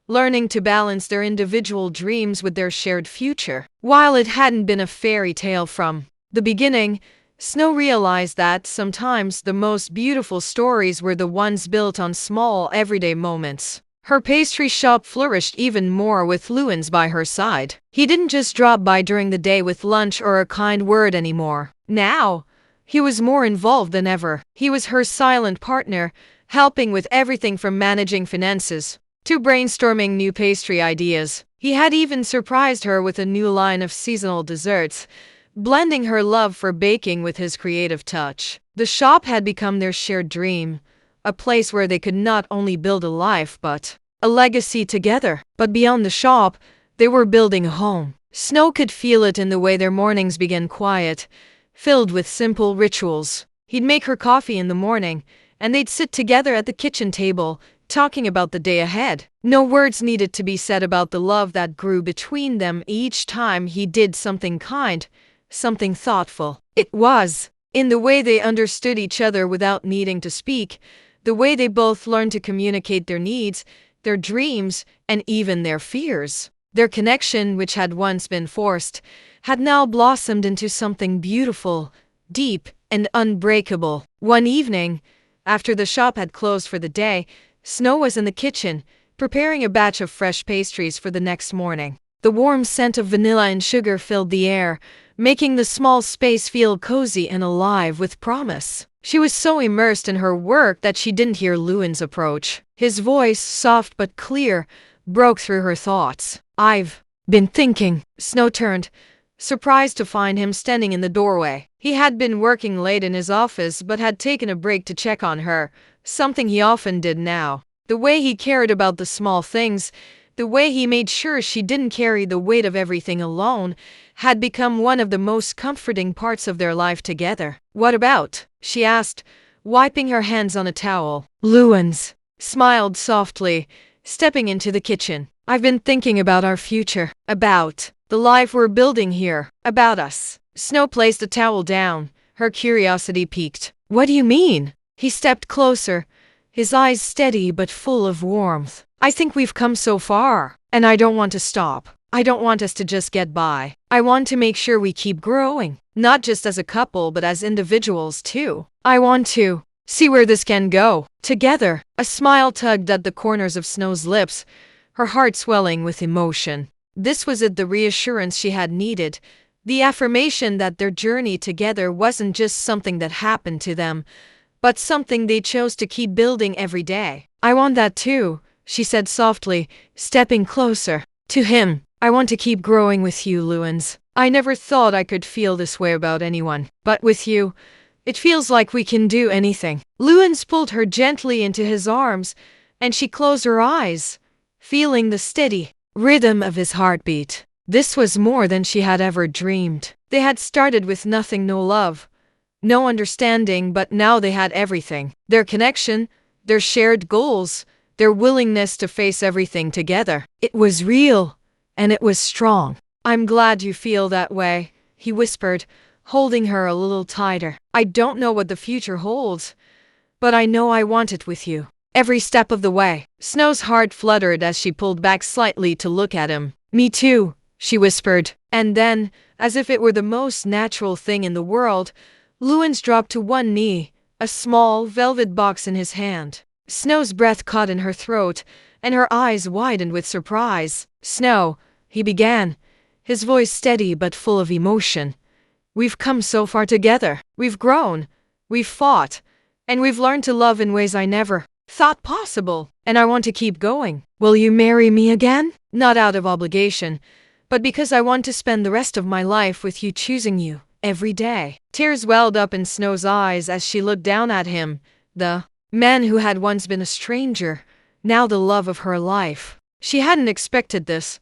learning to balance their individual dreams with their shared future. While it hadn't been a fairy tale from the beginning, Snow realized that sometimes the most beautiful stories were the ones built on small, everyday moments. Her pastry shop flourished even more with Lewins by her side. He didn't just drop by during the day with lunch or a kind word anymore. Now, He was more involved than ever. He was her silent partner, helping with everything from managing finances to brainstorming new pastry ideas. He had even surprised her with a new line of seasonal desserts, blending her love for baking with his creative touch. The shop had become their shared dream, a place where they could not only build a life but a legacy together. But beyond the shop, they were building a home. Snow could feel it in the way their mornings began quiet, filled with simple rituals. He'd make her coffee in the morning, and they'd sit together at the kitchen table, talking about the day ahead. No words needed to be said about the love that grew between them each time he did something kind, something thoughtful. It was in the way they understood each other without needing to speak, the way they both learned to communicate their needs, their dreams, and even their fears. Their connection, which had once been forced, had now blossomed into something beautiful, deep, and unbreakable. One evening, after the shop had closed for the day, Snow was in the kitchen, preparing a batch of fresh pastries for the next morning. The warm scent of vanilla and sugar filled the air, making the small space feel cozy and alive with promise. She was so immersed in her work that she didn't hear Lewin's approach. His voice, soft but clear, broke through her thoughts. "I've been thinking." Snow turned, surprised to find him standing in the doorway. He had been working late in his office but had taken a break to check on her, something he often did now. The way he cared about the small things, the way he made sure she didn't carry the weight of everything alone, had become one of the most comforting parts of their life together. "What about?" she asked, wiping her hands on a towel. Lewins smiled softly, stepping into the kitchen. "I've been thinking about our future, about the life we're building here, about us." Snow placed the towel down, her curiosity piqued. "What do you mean?" He stepped closer, his eyes steady but full of warmth. "I think we've come so far, and I don't want to stop. I don't want us to just get by. I want to make sure we keep growing, not just as a couple but as individuals too. I want to see where this can go, together." A smile tugged at the corners of Snow's lips, her heart swelling with emotion. This was it, the reassurance she had needed, the affirmation that their journey together wasn't just something that happened to them, but something they chose to keep building every day. "I want that too," she said softly, stepping closer to him. "I want to keep growing with you, Lewins. I never thought I could feel this way about anyone, but with you, it feels like we can do anything." Lewins pulled her gently into his arms, and she closed her eyes, feeling the steady rhythm of his heartbeat. This was more than she had ever dreamed. They had started with nothing, no love, no understanding, but now they had everything. Their connection, their shared goals, their willingness to face everything together. It was real, and it was strong. "I'm glad you feel that way," he whispered, holding her a little tighter. "I don't know what the future holds, but I know I want it with you, every step of the way." Snow's heart fluttered as she pulled back slightly to look at him. "Me too," she whispered. And then, as if it were the most natural thing in the world, Lewins dropped to one knee, a small, velvet box in his hand. Snow's breath caught in her throat, and her eyes widened with surprise. "Snow," he began, his voice steady but full of emotion. "We've come so far together. We've grown, we've fought, and we've learned to love in ways I never thought possible. And I want to keep going. Will you marry me again? Not out of obligation, but because I want to spend the rest of my life with you, choosing you every day." Tears welled up in Snow's eyes as she looked down at him, the man who had once been a stranger, now the love of her life. She hadn't expected this,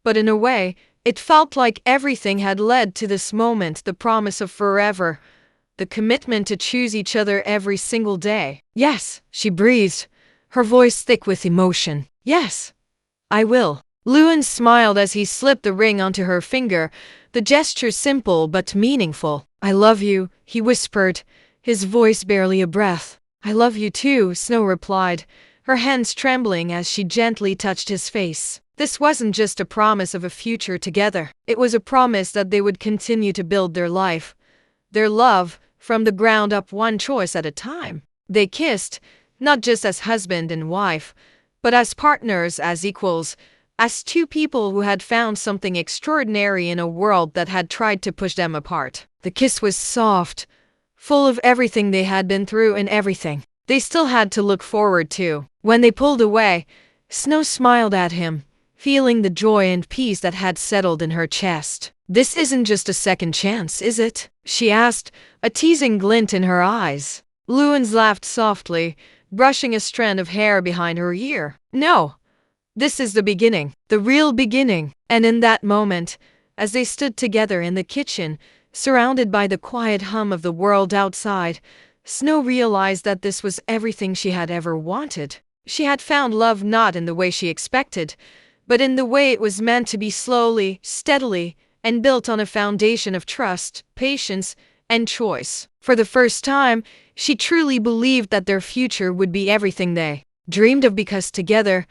but in a way, it felt like everything had led to this moment, the promise of forever, the commitment to choose each other every single day. "Yes," she breathed, her voice thick with emotion. "Yes, I will." Lewin smiled as he slipped the ring onto her finger, the gesture simple but meaningful. "I love you," he whispered, his voice barely a breath. "I love you too," Snow replied, her hands trembling as she gently touched his face. This wasn't just a promise of a future together. It was a promise that they would continue to build their life, their love, from the ground up, one choice at a time. They kissed, not just as husband and wife, but as partners, as equals, as two people who had found something extraordinary in a world that had tried to push them apart. The kiss was soft, full of everything they had been through and everything they still had to look forward to. When they pulled away, Snow smiled at him, feeling the joy and peace that had settled in her chest. "This isn't just a second chance, is it?" she asked, a teasing glint in her eyes. Lewins laughed softly, brushing a strand of hair behind her ear. "No, this is the beginning, the real beginning." And in that moment, as they stood together in the kitchen, surrounded by the quiet hum of the world outside, Snow realized that this was everything she had ever wanted. She had found love not in the way she expected, but in the way it was meant to be, slowly, steadily, and built on a foundation of trust, patience, and choice. For the first time, she truly believed that their future would be everything they dreamed of, because together,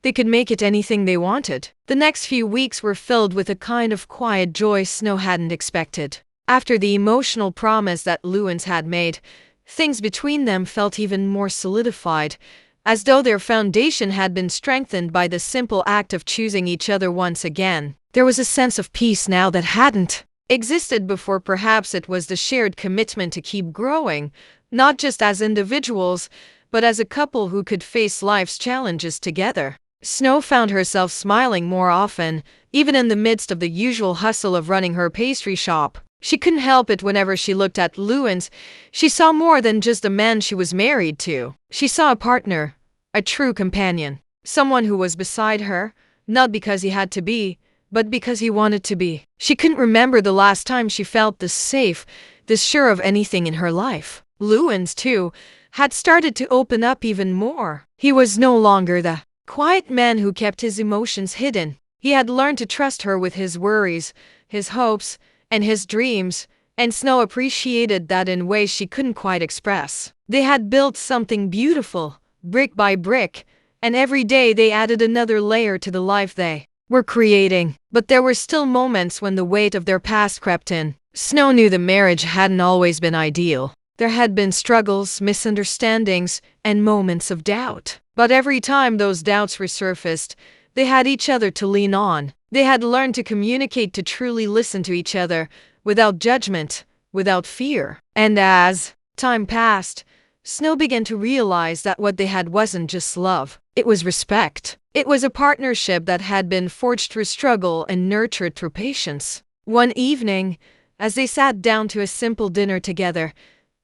they could make it anything they wanted. The next few weeks were filled with a kind of quiet joy Snow hadn't expected. After the emotional promise that Lewins had made, things between them felt even more solidified, as though their foundation had been strengthened by the simple act of choosing each other once again. There was a sense of peace now that hadn't existed before. Perhaps it was the shared commitment to keep growing, not just as individuals, but as a couple who could face life's challenges together. Snow found herself smiling more often, even in the midst of the usual hustle of running her pastry shop. She couldn't help it. Whenever she looked at Lewins, she saw more than just the man she was married to. She saw a partner, a true companion, someone who was beside her, not because he had to be, but because he wanted to be. She couldn't remember the last time she felt this safe, this sure of anything in her life. Lewins, too, had started to open up even more. He was no longer the quiet man who kept his emotions hidden. He had learned to trust her with his worries, his hopes, and his dreams, and Snow appreciated that in ways she couldn't quite express. They had built something beautiful, brick by brick, and every day they added another layer to the life they were creating. But there were still moments when the weight of their past crept in. Snow knew the marriage hadn't always been ideal. There had been struggles, misunderstandings, and moments of doubt. But every time those doubts resurfaced, they had each other to lean on. They had learned to communicate, to truly listen to each other, without judgment, without fear. And as time passed, Snow began to realize that what they had wasn't just love, it was respect. It was a partnership that had been forged through struggle and nurtured through patience. One evening, as they sat down to a simple dinner together,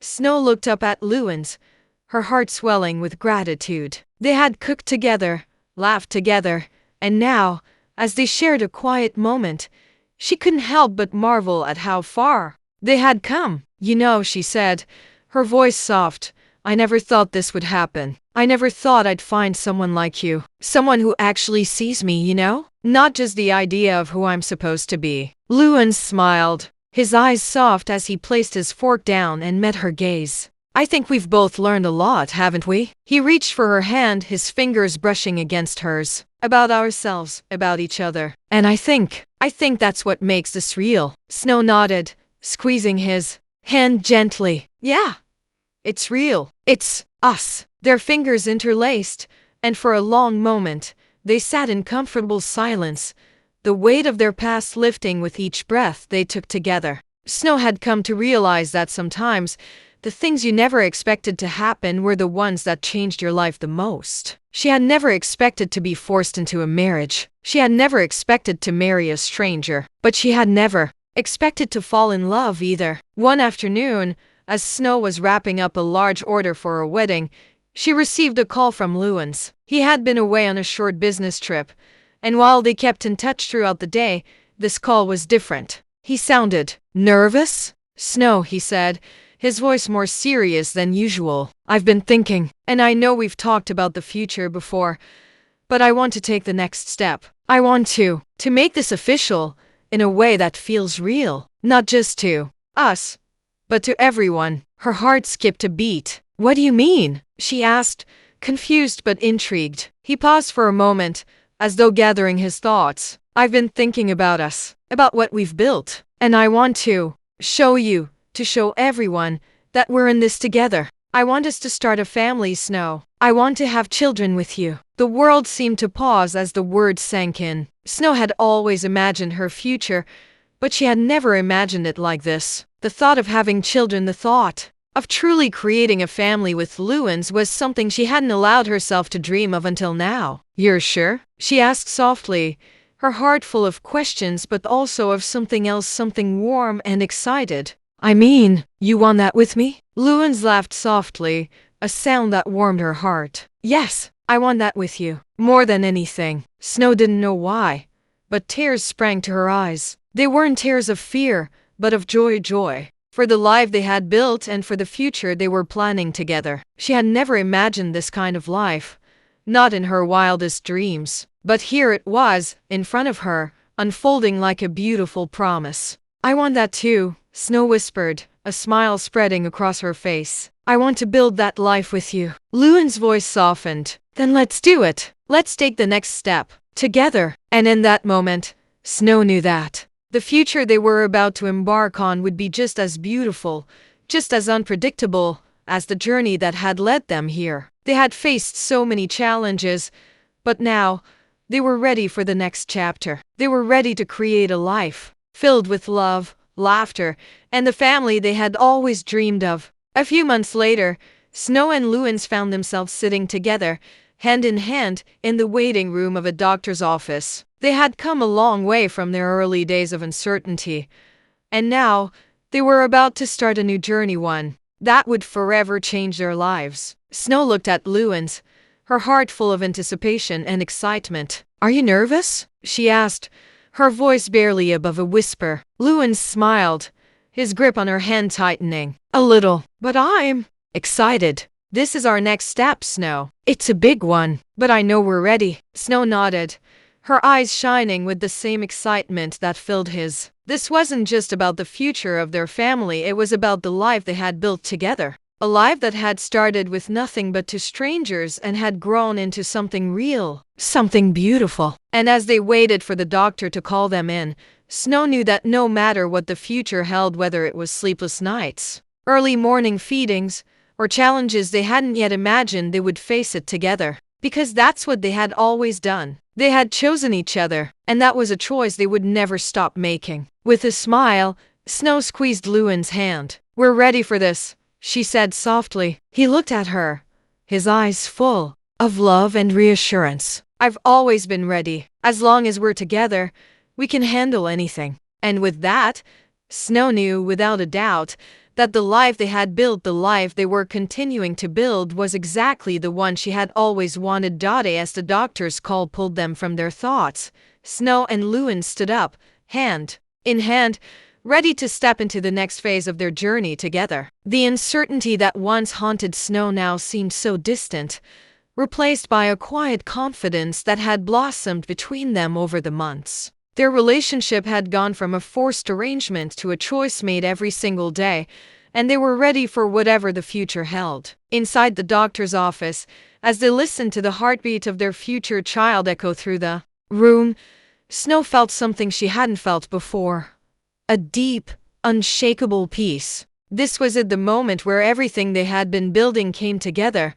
Snow looked up at Lewins, her heart swelling with gratitude. They had cooked together, laughed together, and now, as they shared a quiet moment, she couldn't help but marvel at how far they had come. "You know," she said, her voice soft, "I never thought this would happen. I never thought I'd find someone like you. Someone who actually sees me, you know? Not just the idea of who I'm supposed to be." Lewins smiled, his eyes soft as he placed his fork down and met her gaze. "I think we've both learned a lot, haven't we?" He reached for her hand, his fingers brushing against hers. "About ourselves, about each other. And I think that's what makes this real." Snow nodded, squeezing his hand gently. "Yeah, it's real. It's us." Their fingers interlaced, and for a long moment, they sat in comfortable silence, the weight of their past lifting with each breath they took together. Snow had come to realize that sometimes, the things you never expected to happen were the ones that changed your life the most. She had never expected to be forced into a marriage. She had never expected to marry a stranger. But she had never expected to fall in love either. One afternoon, as Snow was wrapping up a large order for a wedding, she received a call from Lewins. He had been away on a short business trip, and while they kept in touch throughout the day, this call was different. He sounded nervous. "Snow," he said, his voice more serious than usual, "I've been thinking, and I know we've talked about the future before, but I want to take the next step. I want to make this official, in a way that feels real, not just to us, but to everyone." Her heart skipped a beat. "What do you mean?" she asked, confused but intrigued. He paused for a moment, as though gathering his thoughts. "I've been thinking about us, about what we've built, and I want to show you, to show everyone, that we're in this together. I want us to start a family, Snow. I want to have children with you." The world seemed to pause as the words sank in. Snow had always imagined her future, but she had never imagined it like this. The thought of having children, the thought of truly creating a family with Lewins was something she hadn't allowed herself to dream of until now. "You're sure?" she asked softly, her heart full of questions but also of something else, something warm and excited. "I mean, you want that with me?" Lewins laughed softly, a sound that warmed her heart. "Yes, I want that with you. More than anything." Snow didn't know why, but tears sprang to her eyes. They weren't tears of fear, but of joy. For the life they had built and for the future they were planning together. She had never imagined this kind of life, not in her wildest dreams. But here it was, in front of her, unfolding like a beautiful promise. "I want that too," Snow whispered, a smile spreading across her face. "I want to build that life with you." Lewin's voice softened. "Then let's do it. Let's take the next step, together." And in that moment, Snow knew that the future they were about to embark on would be just as beautiful, just as unpredictable, as the journey that had led them here. They had faced so many challenges, but now, they were ready for the next chapter. They were ready to create a life filled with love, laughter, and the family they had always dreamed of. A few months later, Snow and Lewins found themselves sitting together, hand in hand, in the waiting room of a doctor's office. They had come a long way from their early days of uncertainty, and now they were about to start a new journey, one that would forever change their lives. Snow looked at Lewins, her heart full of anticipation and excitement. "Are you nervous?" she asked, her voice barely above a whisper. Lewins smiled, his grip on her hand tightening. "A little, but I'm excited. This is our next step, Snow. It's a big one, but I know we're ready." Snow nodded, her eyes shining with the same excitement that filled his. This wasn't just about the future of their family, it was about the life they had built together. A life that had started with nothing but two strangers and had grown into something real, something beautiful. And as they waited for the doctor to call them in, Snow knew that no matter what the future held, whether it was sleepless nights, early morning feedings, or challenges they hadn't yet imagined, they would face it together. Because that's what they had always done. They had chosen each other, and that was a choice they would never stop making. With a smile, Snow squeezed Lewin's hand. "We're ready for this," she said softly. He looked at her, his eyes full of love and reassurance. "I've always been ready. As long as we're together, we can handle anything." And with that, Snow knew without a doubt that the life they had built, the life they were continuing to build, was exactly the one she had always wanted. As the doctor's call pulled them from their thoughts, Snow and Lewin stood up, hand in hand, ready to step into the next phase of their journey together. The uncertainty that once haunted Snow now seemed so distant, replaced by a quiet confidence that had blossomed between them over the months. Their relationship had gone from a forced arrangement to a choice made every single day, and they were ready for whatever the future held. Inside the doctor's office, as they listened to the heartbeat of their future child echo through the room, Snow felt something she hadn't felt before. A deep, unshakable peace. This was at the moment where everything they had been building came together,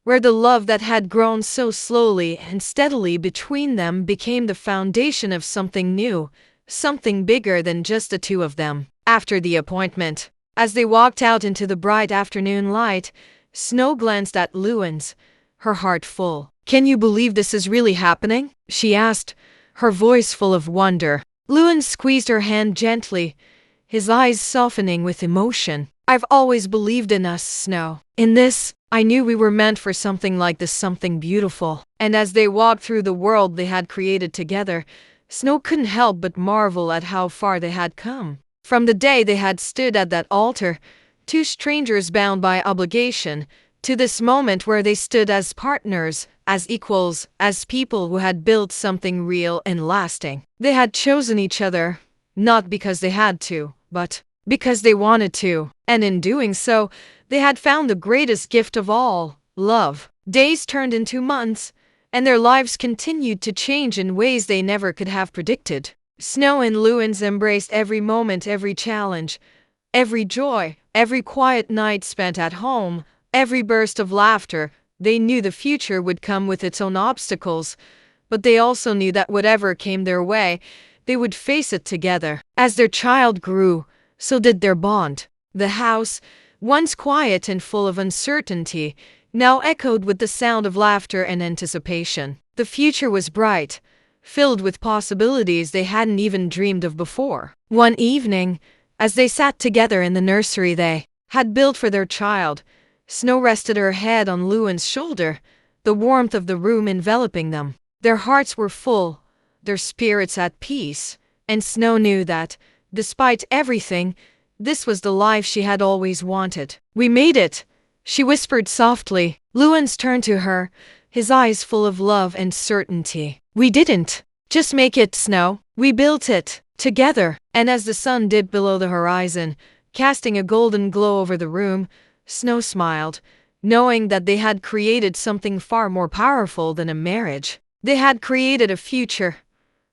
where the love that had grown so slowly and steadily between them became the foundation of something new, something bigger than just the two of them. After the appointment, as they walked out into the bright afternoon light, Snow glanced at Lewins, her heart full. "Can you believe this is really happening?" she asked, her voice full of wonder. Lewin squeezed her hand gently, his eyes softening with emotion. "I've always believed in us, Snow. In this, I knew we were meant for something like this, something beautiful." And as they walked through the world they had created together, Snow couldn't help but marvel at how far they had come. From the day they had stood at that altar, two strangers bound by obligation, to this moment where they stood as partners, as equals, as people who had built something real and lasting. They had chosen each other, not because they had to, but because they wanted to. And in doing so, they had found the greatest gift of all, love. Days turned into months, and their lives continued to change in ways they never could have predicted. Snow and Lewins embraced every moment, every challenge, every joy, every quiet night spent at home, every burst of laughter. They knew the future would come with its own obstacles, but they also knew that whatever came their way, they would face it together. As their child grew, so did their bond. The house, once quiet and full of uncertainty, now echoed with the sound of laughter and anticipation. The future was bright, filled with possibilities they hadn't even dreamed of before. One evening, as they sat together in the nursery they had built for their child, Snow rested her head on Lewin's shoulder, the warmth of the room enveloping them. Their hearts were full, their spirits at peace, and Snow knew that, despite everything, this was the life she had always wanted. "We made it," she whispered softly. Lewin turned to her, his eyes full of love and certainty. "We didn't just make it, Snow. We built it together." And as the sun dipped below the horizon, casting a golden glow over the room, Snow smiled, knowing that they had created something far more powerful than a marriage. They had created a future,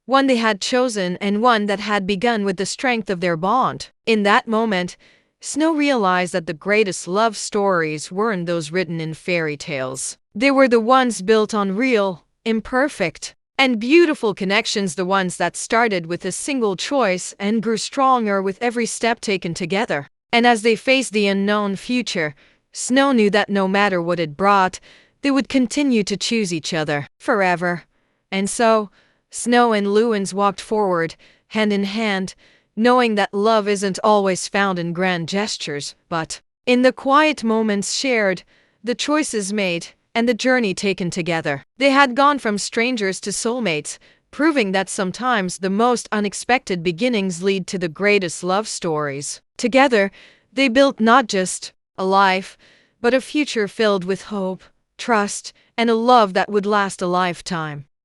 one they had chosen and one that had begun with the strength of their bond. In that moment, Snow realized that the greatest love stories weren't those written in fairy tales. They were the ones built on real, imperfect, and beautiful connections, the ones that started with a single choice and grew stronger with every step taken together. And as they faced the unknown future, Snow knew that no matter what it brought, they would continue to choose each other forever. And so, Snow and Lewin walked forward, hand in hand, knowing that love isn't always found in grand gestures, but in the quiet moments shared, the choices made, and the journey taken together. They had gone from strangers to soulmates, proving that sometimes the most unexpected beginnings lead to the greatest love stories. Together, they built not just a life, but a future filled with hope, trust, and a love that would last a lifetime.